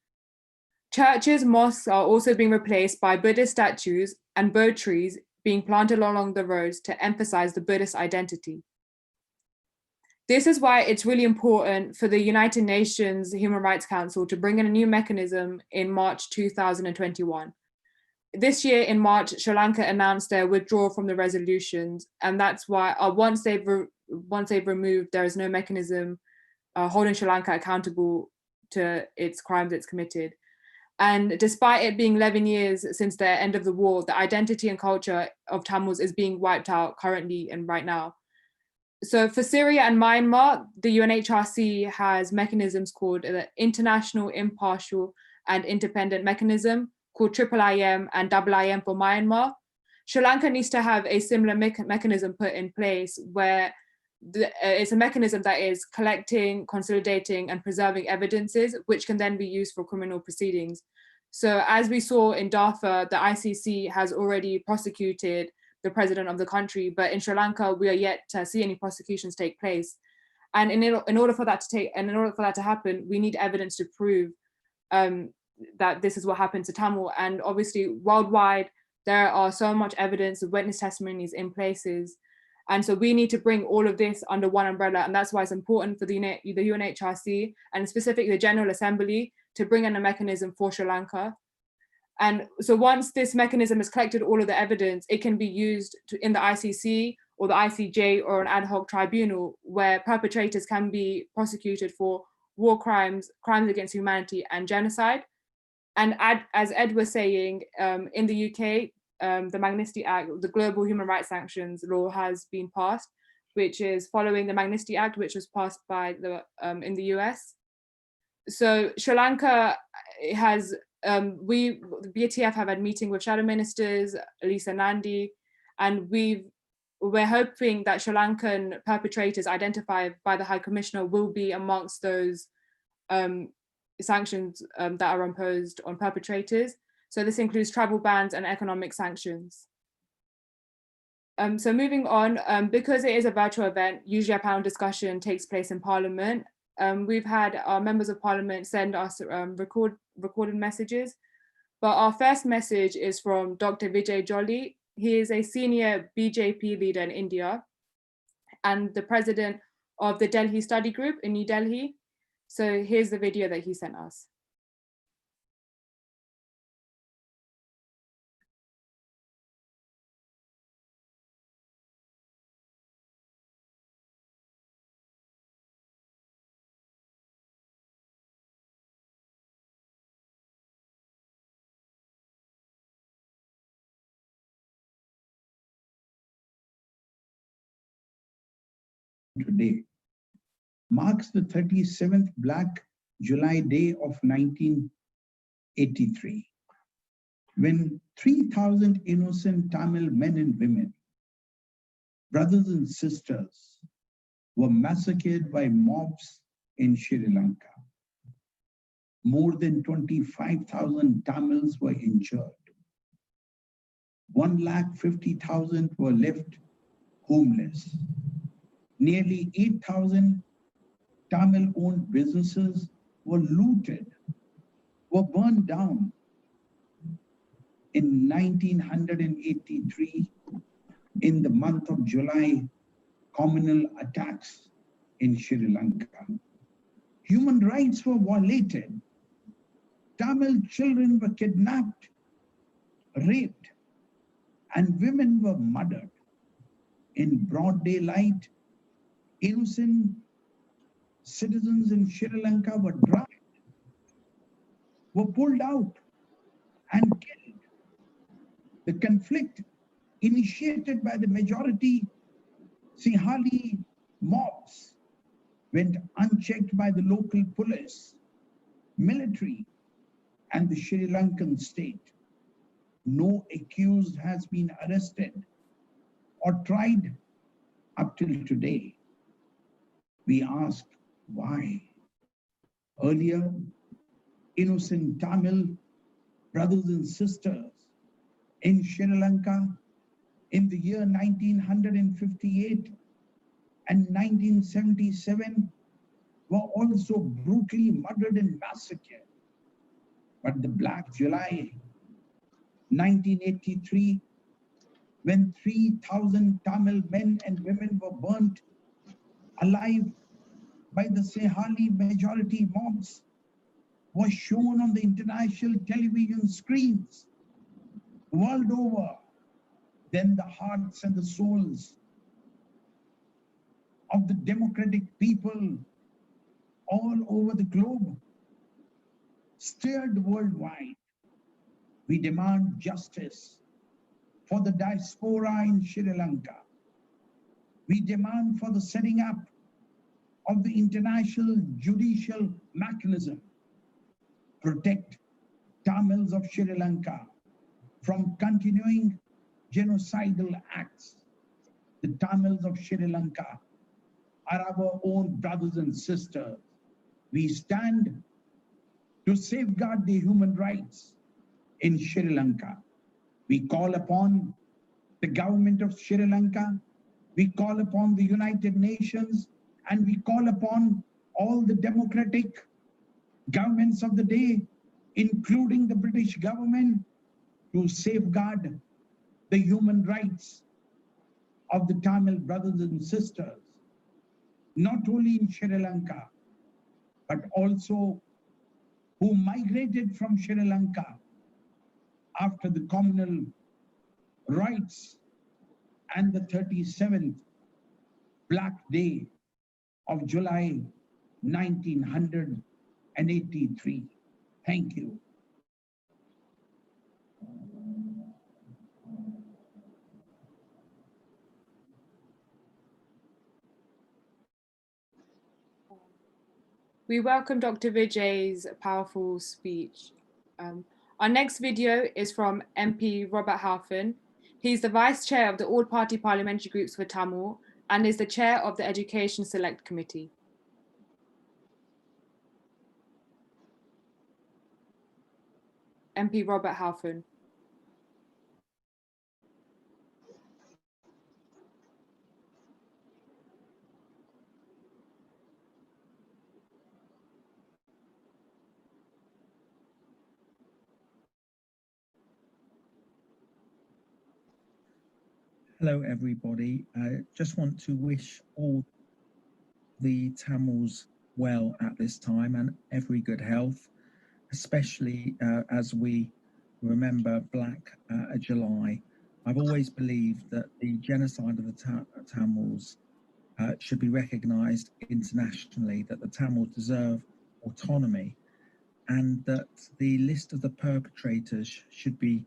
Churches, mosques are also being replaced by Buddhist statues and Bodh trees being planted along the roads to emphasize the Buddhist identity. This is why it's really important for the United Nations Human Rights Council to bring in a new mechanism in March 2021. This year in March, Sri Lanka announced their withdrawal from the resolutions, and that's why once they've removed, there is no mechanism holding Sri Lanka accountable to its crimes it's committed. And despite it being 11 years since the end of the war, the identity and culture of Tamils is being wiped out currently and right now. So for Syria and Myanmar, the UNHRC has mechanisms called the International Impartial and Independent Mechanism, called IIM and IIM for Myanmar. Sri Lanka needs to have a similar mechanism put in place where it's a mechanism that is collecting, consolidating, and preserving evidences, which can then be used for criminal proceedings. So as we saw in Darfur, the ICC has already prosecuted the president of the country, but in Sri Lanka, we are yet to see any prosecutions take place. And in order for that to happen, we need evidence to prove that this is what happened to Tamil. And obviously, worldwide, there are so much evidence of witness testimonies in places. And so we need to bring all of this under one umbrella. And that's why it's important for the UNHRC and specifically the General Assembly to bring in a mechanism for Sri Lanka. And so once this mechanism has collected all of the evidence, it can be used in the ICC or the ICJ or an ad hoc tribunal where perpetrators can be prosecuted for war crimes, crimes against humanity, and genocide. And as Ed was saying, in the UK, the Magnitsky Act, the Global Human Rights Sanctions Law has been passed, which is following the Magnitsky Act, which was passed by in the US. So Sri Lanka has, the BTF have had meeting with shadow ministers, Elisa Nandi, and we're hoping that Sri Lankan perpetrators identified by the High Commissioner will be amongst those sanctions that are imposed on perpetrators. So this includes travel bans and economic sanctions. So moving on, because it is a virtual event, usually a panel discussion takes place in Parliament. we've had our members of parliament send us recorded messages. But our first message is from Dr. Vijay Jolly. He is a senior BJP leader in India and the president of the Delhi Study Group in New Delhi. So here's the video that he sent us. Today marks the 37th Black July Day of 1983, when 3,000 innocent Tamil men and women, brothers and sisters, were massacred by mobs in Sri Lanka. More than 25,000 Tamils were injured. 150,000 were left homeless. Nearly 8,000 Tamil-owned businesses were looted, were burned down. In 1983, in the month of July, communal attacks in Sri Lanka. Human rights were violated. Tamil children were kidnapped, raped, and women were murdered. In broad daylight, innocent citizens in Sri Lanka were dragged, were pulled out and killed. The conflict initiated by the majority Sinhali mobs went unchecked by the local police, military, and the Sri Lankan state. No accused has been arrested or tried up till today. We ask why. Earlier, innocent Tamil brothers and sisters in Sri Lanka in the year 1958 and 1977 were also brutally murdered and massacred. But the Black July 1983, when 3,000 Tamil men and women were burnt alive by the Sinhali majority mobs, was shown on the international television screens world over, then the hearts and the souls of the democratic people all over the globe stirred worldwide. We demand justice for the diaspora in Sri Lanka. We demand for the setting up of the international judicial mechanism, protect Tamils of Sri Lanka from continuing genocidal acts. The Tamils of Sri Lanka are our own brothers and sisters. We stand to safeguard the human rights in Sri Lanka. We call upon the government of Sri Lanka, we call upon the United Nations, and we call upon all the democratic governments of the day, including the British government, to safeguard the human rights of the Tamil brothers and sisters, not only in Sri Lanka, but also who migrated from Sri Lanka after the communal rights and the 37th Black Day of July 1983. Thank you. We welcome Dr. Vijay's powerful speech. Our next video is from MP Robert Halfon. He's the Vice Chair of the All-Party Parliamentary Groups for Tamil and is the Chair of the Education Select Committee. MP Robert Halfon. Hello, everybody. I just want to wish all the Tamils well at this time and every good health, especially as we remember Black July. I've always believed that the genocide of the Tamils should be recognized internationally, that the Tamils deserve autonomy, and that the list of the perpetrators should be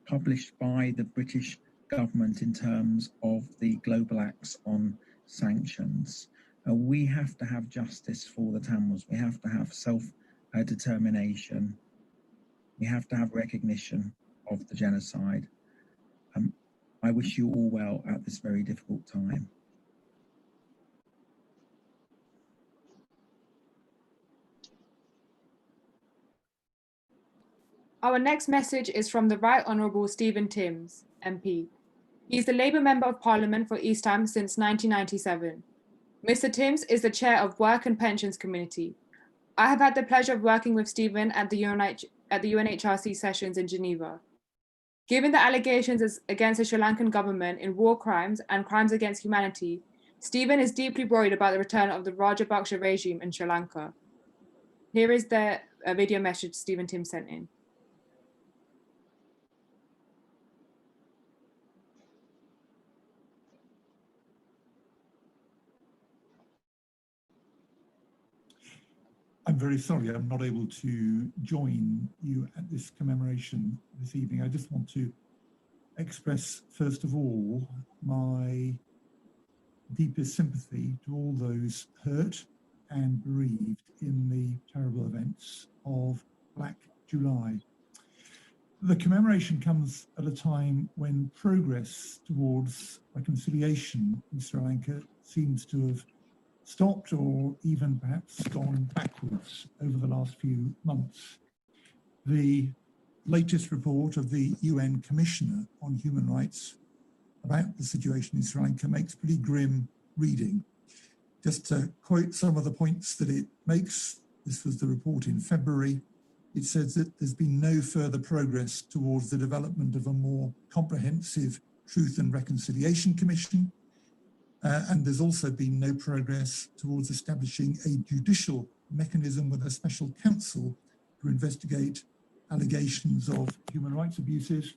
published by the British government in terms of the global acts on sanctions. We have to have justice for the Tamils. We have to have self-determination. We have to have recognition of the genocide. I wish you all well at this very difficult time. Our next message is from the Right Honourable Stephen Timms, MP. He is the Labour Member of Parliament for East Ham since 1997. Mr. Timms is the Chair of Work and Pensions Committee. I have had the pleasure of working with Stephen at the UNHRC sessions in Geneva. Given the allegations against the Sri Lankan government in war crimes and crimes against humanity, Stephen is deeply worried about the return of the Rajapaksa regime in Sri Lanka. Here is the video message Stephen Timms sent in. I'm very sorry I'm not able to join you at this commemoration this evening. I just want to express, first of all, my deepest sympathy to all those hurt and bereaved in the terrible events of Black July. The commemoration comes at a time when progress towards reconciliation in Sri Lanka seems to have stopped or even perhaps gone backwards over the last few months. The latest report of the UN Commissioner on Human Rights about the situation in Sri Lanka makes pretty grim reading. Just to quote some of the points that it makes, this was the report in February, it says that there's been no further progress towards the development of a more comprehensive Truth and Reconciliation Commission, and there's also been no progress towards establishing a judicial mechanism with a special counsel to investigate allegations of human rights abuses.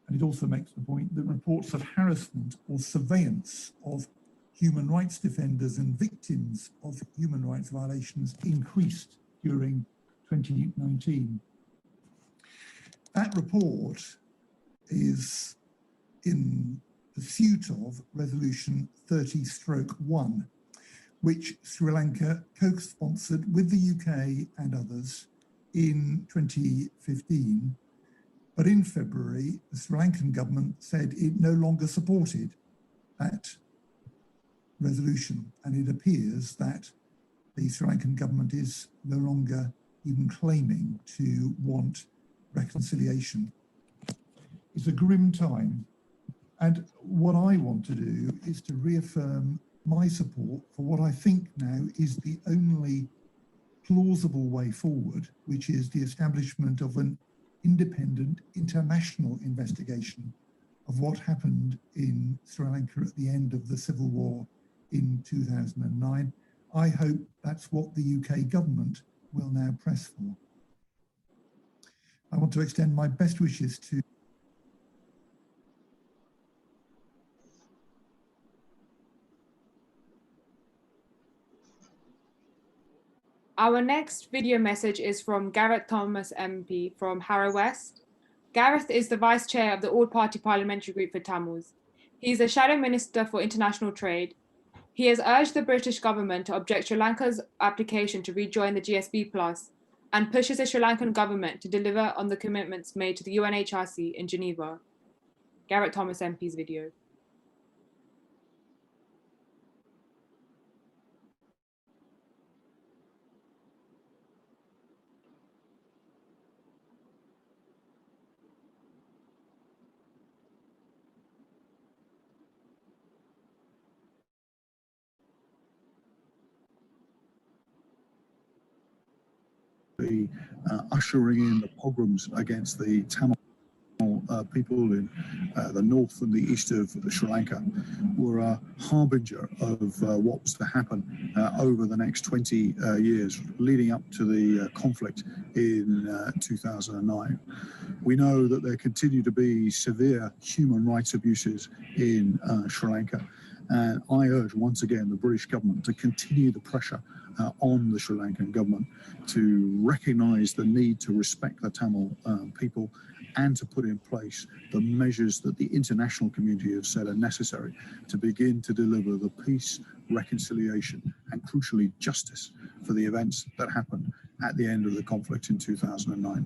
And it also makes the point that reports of harassment or surveillance of human rights defenders and victims of human rights violations increased during 2019. That report is in pursuit of Resolution 30/1, which Sri Lanka co-sponsored with the UK and others in 2015. But in February, the Sri Lankan government said it no longer supported that resolution, and it appears that the Sri Lankan government is no longer even claiming to want reconciliation. It's a grim time. And what I want to do is to reaffirm my support for what I think now is the only plausible way forward, which is the establishment of an independent international investigation of what happened in Sri Lanka at the end of the civil war in 2009. I hope that's what the UK government will now press for. I want to extend my best wishes to Our next video message is from Gareth Thomas MP from Harrow West. Gareth is the Vice Chair of the All-Party Parliamentary Group for Tamils. He is the Shadow Minister for International Trade. He has urged the British government to object Sri Lanka's application to rejoin the GSP Plus and pushes the Sri Lankan government to deliver on the commitments made to the UNHRC in Geneva. Gareth Thomas MP's video. Ushering in the pogroms against the Tamil people in the north and the east of Sri Lanka were a harbinger of what was to happen over the next 20 years leading up to the conflict in 2009. We know that there continue to be severe human rights abuses in Sri Lanka. And I urge once again the British government to continue the pressure on the Sri Lankan government to recognise the need to respect the Tamil people and to put in place the measures that the international community have said are necessary to begin to deliver the peace, reconciliation and crucially justice for the events that happened at the end of the conflict in 2009.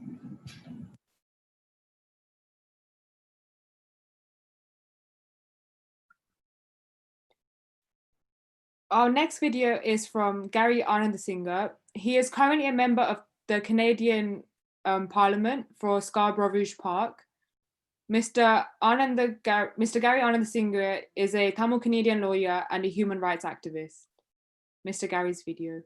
Our next video is from Gary Anandasinghe. He is currently a member of the Canadian Parliament for Scarborough Rouge Park. Mr. Gary Anandasinghe is a Tamil Canadian lawyer and a human rights activist. Mr. Gary's video.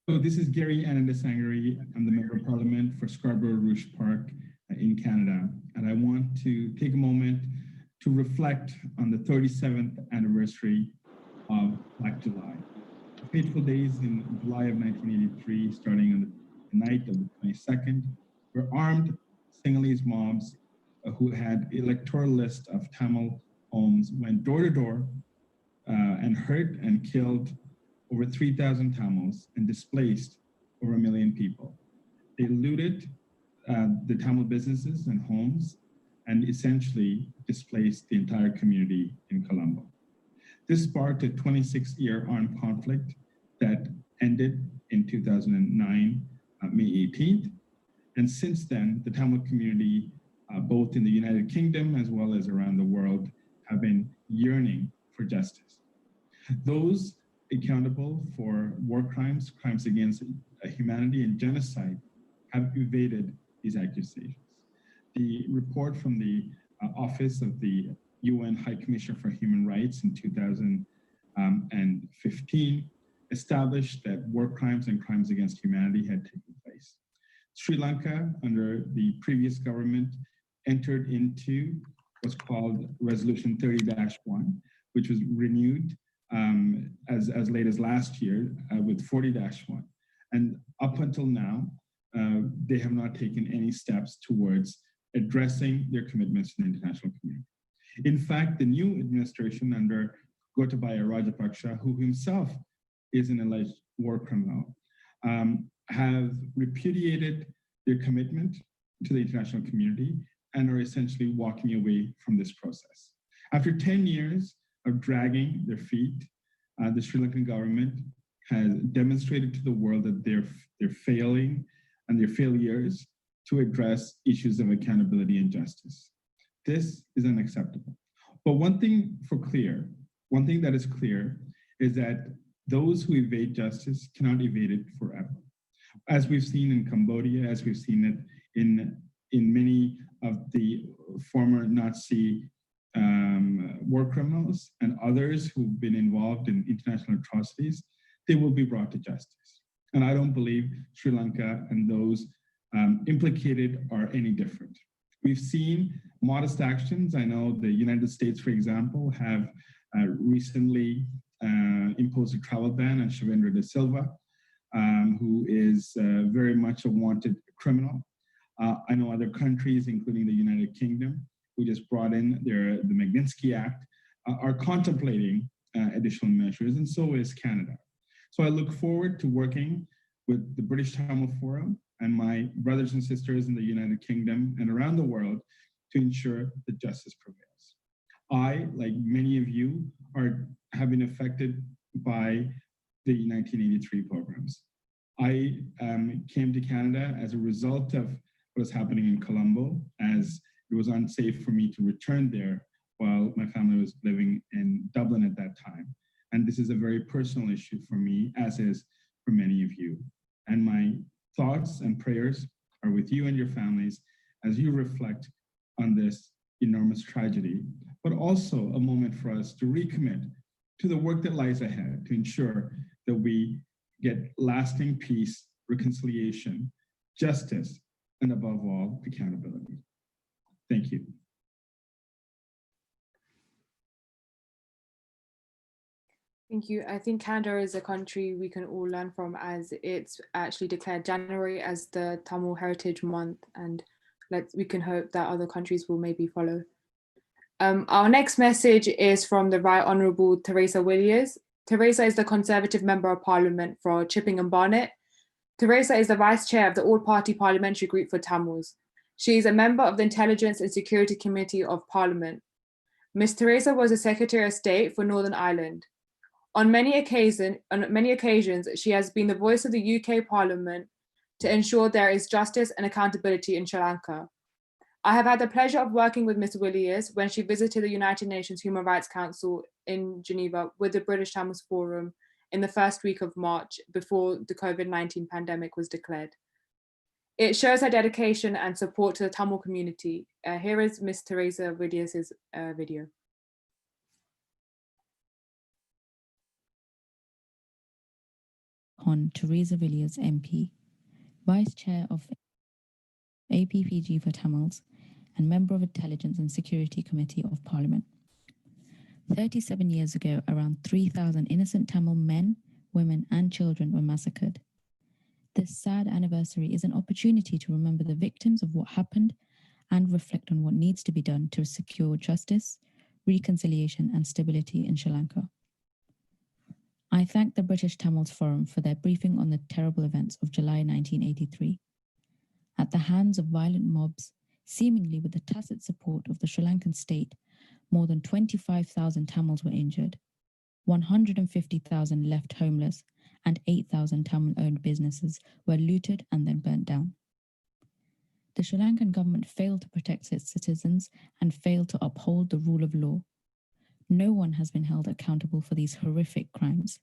So this is Gary Anandasinghe. I'm the Member of Parliament for Scarborough Rouge Park in Canada. And I want to take a moment to reflect on the 37th anniversary of Black July. The fateful days in July of 1983, starting on the night of the 22nd, where armed Sinhalese mobs who had electoral list of Tamil homes went door to door and hurt and killed over 3,000 Tamils and displaced over 1 million people. They looted the Tamil businesses and homes and essentially displaced the entire community in Colombo. This sparked a 26-year armed conflict that ended in 2009, May 18th. And since then, the Tamil community, both in the United Kingdom as well as around the world, have been yearning for justice. Those accountable for war crimes, crimes against humanity and genocide have evaded these accusations. The report from the Office of the UN High Commissioner for Human Rights in 2015 established that war crimes and crimes against humanity had taken place. Sri Lanka, under the previous government, entered into what's called Resolution 30-1, which was renewed as late as last year with 40-1. And up until now, they have not taken any steps towards addressing their commitments to the international community. In fact, the new administration under Gotabaya Rajapaksa, who himself is an alleged war criminal, have repudiated their commitment to the international community and are essentially walking away from this process. After 10 years of dragging their feet, the Sri Lankan government has demonstrated to the world that they're failing and their failures to address issues of accountability and justice. This is unacceptable. But one thing that is clear is that those who evade justice cannot evade it forever. As we've seen in Cambodia, as we've seen it in many of the former Nazi war criminals and others who've been involved in international atrocities, they will be brought to justice. And I don't believe Sri Lanka and those implicated are any different. We've seen modest actions. I know the United States, for example, have recently imposed a travel ban on Shavendra De Silva, who is very much a wanted criminal. I know other countries, including the United Kingdom, who just brought in the Magnitsky Act, are contemplating additional measures, and so is Canada. So I look forward to working with the British Tamil Forum and my brothers and sisters in the United Kingdom and around the world to ensure that justice prevails. I, like many of you, have been affected by the 1983 pogroms. I came to Canada as a result of what was happening in Colombo, as it was unsafe for me to return there while my family was living in Dublin at that time. And this is a very personal issue for me, as is for many of you. And my thoughts and prayers are with you and your families as you reflect on this enormous tragedy, but also a moment for us to recommit to the work that lies ahead to ensure that we get lasting peace, reconciliation, justice, and above all, accountability. Thank you. Thank you. I think Canada is a country we can all learn from, as it's actually declared January as the Tamil Heritage Month, and we can hope that other countries will maybe follow. Our next message is from the Right Honourable Teresa Villiers. Teresa is the Conservative Member of Parliament for Chipping and Barnet. Teresa is the Vice Chair of the All-Party Parliamentary Group for Tamils. She is a member of the Intelligence and Security Committee of Parliament. Ms. Teresa was a Secretary of State for Northern Ireland. On many occasions, she has been the voice of the UK Parliament to ensure there is justice and accountability in Sri Lanka. I have had the pleasure of working with Ms. Villiers when she visited the United Nations Human Rights Council in Geneva with the British Tamils Forum in the first week of March before the COVID-19 pandemic was declared. It shows her dedication and support to the Tamil community. Here is Ms. Teresa Villiers' video. On Teresa Villiers MP, Vice Chair of APPG for Tamils and member of Intelligence and Security Committee of Parliament. 37 years ago, around 3,000 innocent Tamil men, women and children were massacred. This sad anniversary is an opportunity to remember the victims of what happened and reflect on what needs to be done to secure justice, reconciliation and stability in Sri Lanka. I thank the British Tamils Forum for their briefing on the terrible events of July 1983. At the hands of violent mobs, seemingly with the tacit support of the Sri Lankan state, more than 25,000 Tamils were injured, 150,000 left homeless, and 8,000 Tamil-owned businesses were looted and then burnt down. The Sri Lankan government failed to protect its citizens and failed to uphold the rule of law. No one has been held accountable for these horrific crimes.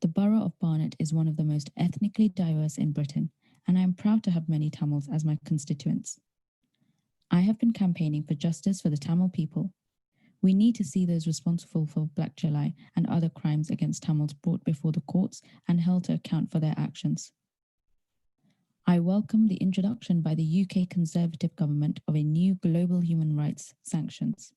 The borough of Barnet is one of the most ethnically diverse in Britain, and I am proud to have many Tamils as my constituents. I have been campaigning for justice for the Tamil people. We need to see those responsible for Black July and other crimes against Tamils brought before the courts and held to account for their actions. I welcome the introduction by the UK Conservative government of a new global human rights sanctions.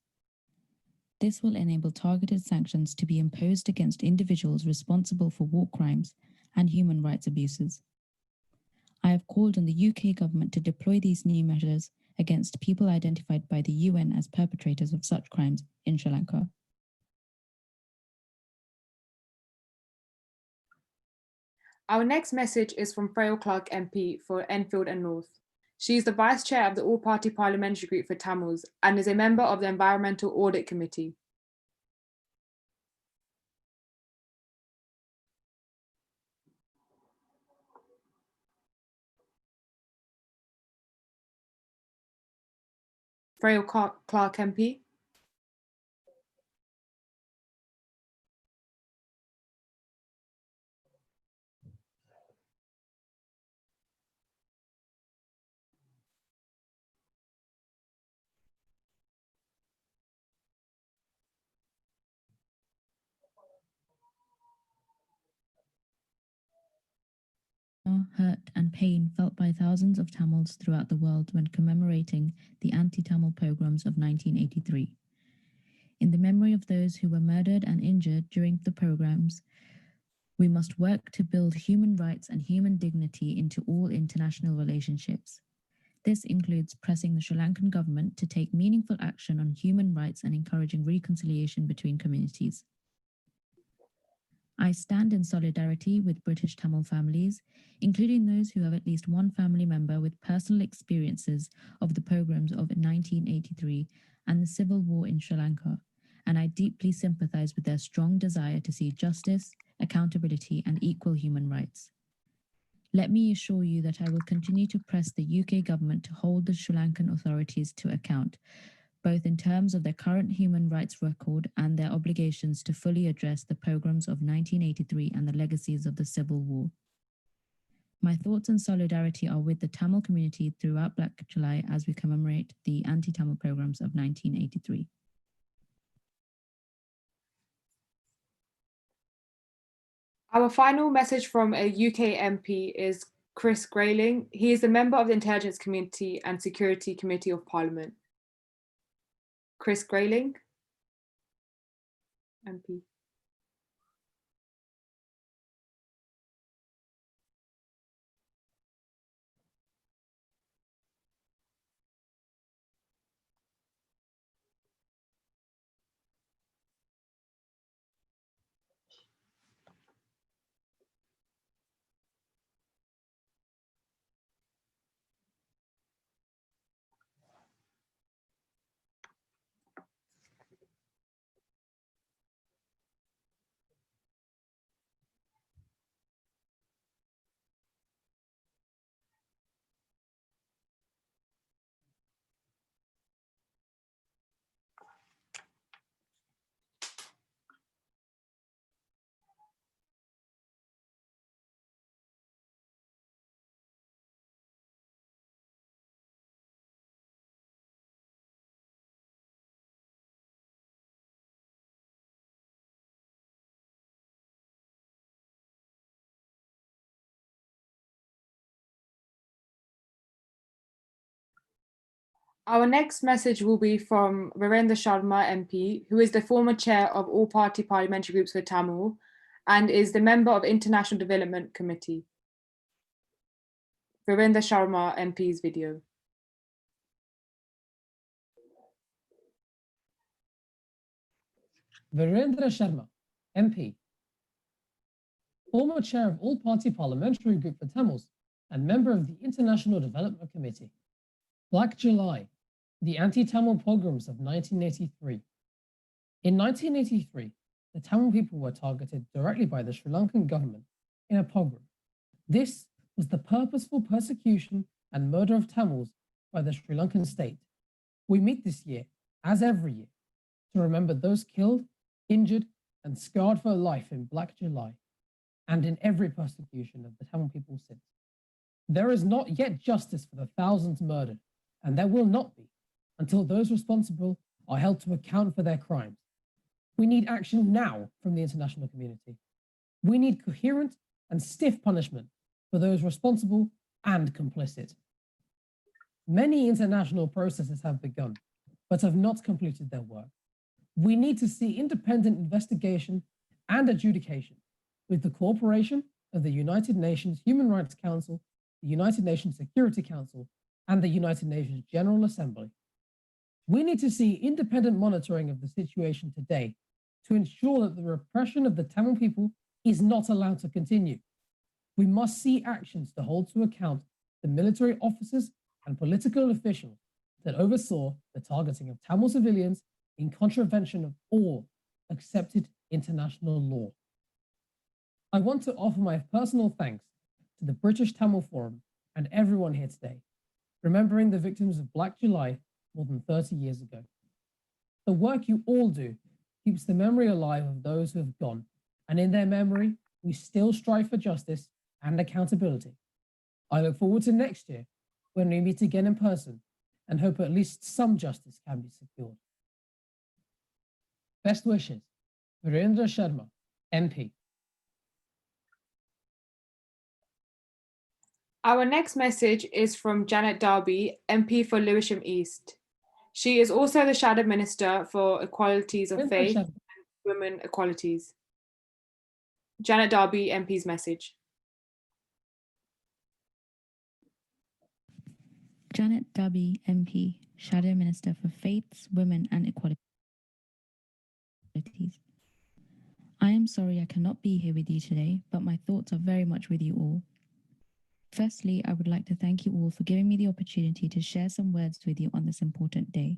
This will enable targeted sanctions to be imposed against individuals responsible for war crimes and human rights abuses. I have called on the UK government to deploy these new measures against people identified by the UN as perpetrators of such crimes in Sri Lanka. Our next message is from Freya Clark MP for Enfield and North. She is the Vice Chair of the All-Party Parliamentary Group for Tamils and is a member of the Environmental Audit Committee. Freya Clark MP. Hurt and pain felt by thousands of Tamils throughout the world when commemorating the anti-Tamil pogroms of 1983. In the memory of those who were murdered and injured during the pogroms, we must work to build human rights and human dignity into all international relationships. This includes pressing the Sri Lankan government to take meaningful action on human rights and encouraging reconciliation between communities. I stand in solidarity with British Tamil families, including those who have at least one family member with personal experiences of the pogroms of 1983 and the civil war in Sri Lanka, and I deeply sympathise with their strong desire to see justice, accountability, and equal human rights. Let me assure you that I will continue to press the UK government to hold the Sri Lankan authorities to account, both in terms of their current human rights record and their obligations to fully address the pogroms of 1983 and the legacies of the Civil War. My thoughts and solidarity are with the Tamil community throughout Black July as we commemorate the anti-Tamil programs of 1983. Our final message from a UK MP is Chris Grayling. He is a member of the Intelligence Community and Security Committee of Parliament. Chris Grayling, MP. Our next message will be from Virendra Sharma MP, who is the former chair of All Party Parliamentary Groups for Tamil and is the member of International Development Committee. Virendra Sharma MP's video. Virendra Sharma, MP, former chair of All Party Parliamentary Group for Tamils and member of the International Development Committee. Black July, the anti-Tamil pogroms of 1983. In 1983, the Tamil people were targeted directly by the Sri Lankan government in a pogrom. This was the purposeful persecution and murder of Tamils by the Sri Lankan state. We meet this year, as every year, to remember those killed, injured, and scarred for life in Black July, and in every persecution of the Tamil people since. There is not yet justice for the thousands murdered, and there will not be until those responsible are held to account for their crimes. We need action now from the international community. We need coherent and stiff punishment for those responsible and complicit. Many international processes have begun, but have not completed their work. We need to see independent investigation and adjudication with the cooperation of the United Nations Human Rights Council, the United Nations Security Council, and the United Nations General Assembly. We need to see independent monitoring of the situation today to ensure that the repression of the Tamil people is not allowed to continue. We must see actions to hold to account the military officers and political officials that oversaw the targeting of Tamil civilians in contravention of all accepted international law. I want to offer my personal thanks to the British Tamil Forum and everyone here today, remembering the victims of Black July more than 30 years ago. The work you all do keeps the memory alive of those who have gone, and in their memory, we still strive for justice and accountability. I look forward to next year when we meet again in person and hope at least some justice can be secured. Best wishes, Virendra Sharma, MP. Our next message is from Janet Darby, MP for Lewisham East. She is also the Shadow Minister for Equalities of Faith and Women Equalities. Janet Darby, MP's message. Janet Darby, MP, Shadow Minister for Faiths, Women and Equalities. I am sorry I cannot be here with you today, but my thoughts are very much with you all. Firstly, I would like to thank you all for giving me the opportunity to share some words with you on this important day.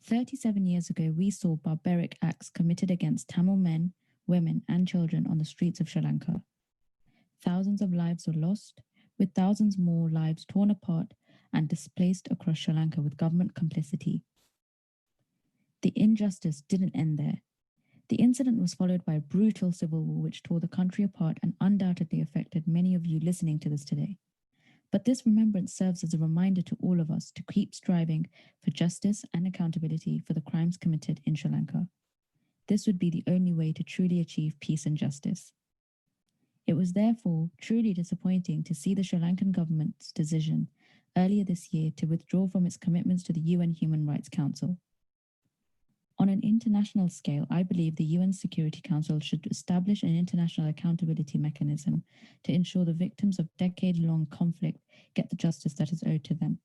37 years ago, we saw barbaric acts committed against Tamil men, women, and children on the streets of Sri Lanka. Thousands of lives were lost, with thousands more lives torn apart and displaced across Sri Lanka with government complicity. The injustice didn't end there. The incident was followed by a brutal civil war which tore the country apart and undoubtedly affected many of you listening to this today. But this remembrance serves as a reminder to all of us to keep striving for justice and accountability for the crimes committed in Sri Lanka. This would be the only way to truly achieve peace and justice. It was therefore truly disappointing to see the Sri Lankan government's decision earlier this year to withdraw from its commitments to the UN Human Rights Council. On an international scale, I believe the UN Security Council should establish an international accountability mechanism to ensure the victims of decade-long conflict get the justice that is owed to them.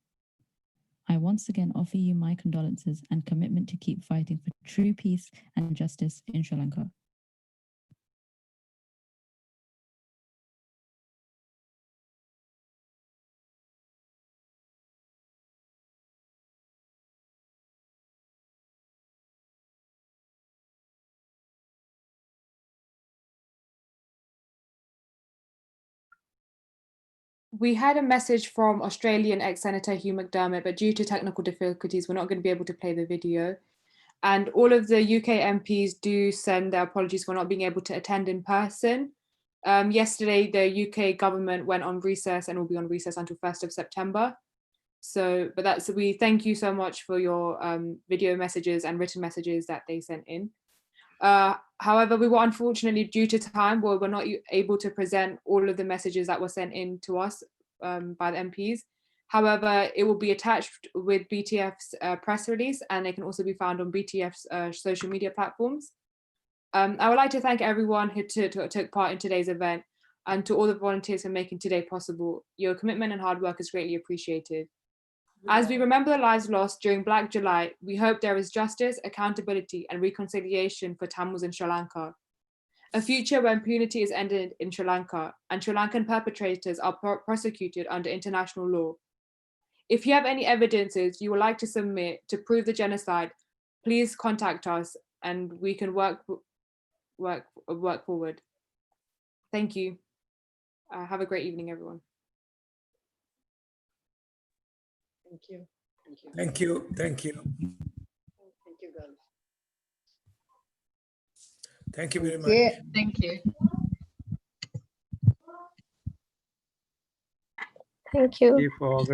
I once again offer you my condolences and commitment to keep fighting for true peace and justice in Sri Lanka. We had a message from Australian ex-Senator Hugh McDermott, but due to technical difficulties, we're not going to be able to play the video. And all of the UK MPs do send their apologies for not being able to attend in person. Yesterday, the UK government went on recess and will be on recess until 1st of September. But we thank you so much for your video messages and written messages that they sent in. However, we were unfortunately, due to time, we were not able to present all of the messages that were sent in to us by the MPs. However, it will be attached with BTF's press release, and it can also be found on BTF's social media platforms. I would like to thank everyone who took part in today's event, and to all the volunteers for making today possible. Your commitment and hard work is greatly appreciated. As we remember the lives lost during Black July, we hope there is justice, accountability, and reconciliation for Tamils in Sri Lanka. A future where impunity is ended in Sri Lanka and Sri Lankan perpetrators are prosecuted under international law. If you have any evidences you would like to submit to prove the genocide, please contact us and we can work forward. Thank you. Have a great evening, everyone. Thank you. Thank you. Thank you. Thank you. Thank you, girls. Thank you very much. Yeah, thank you. Thank you. For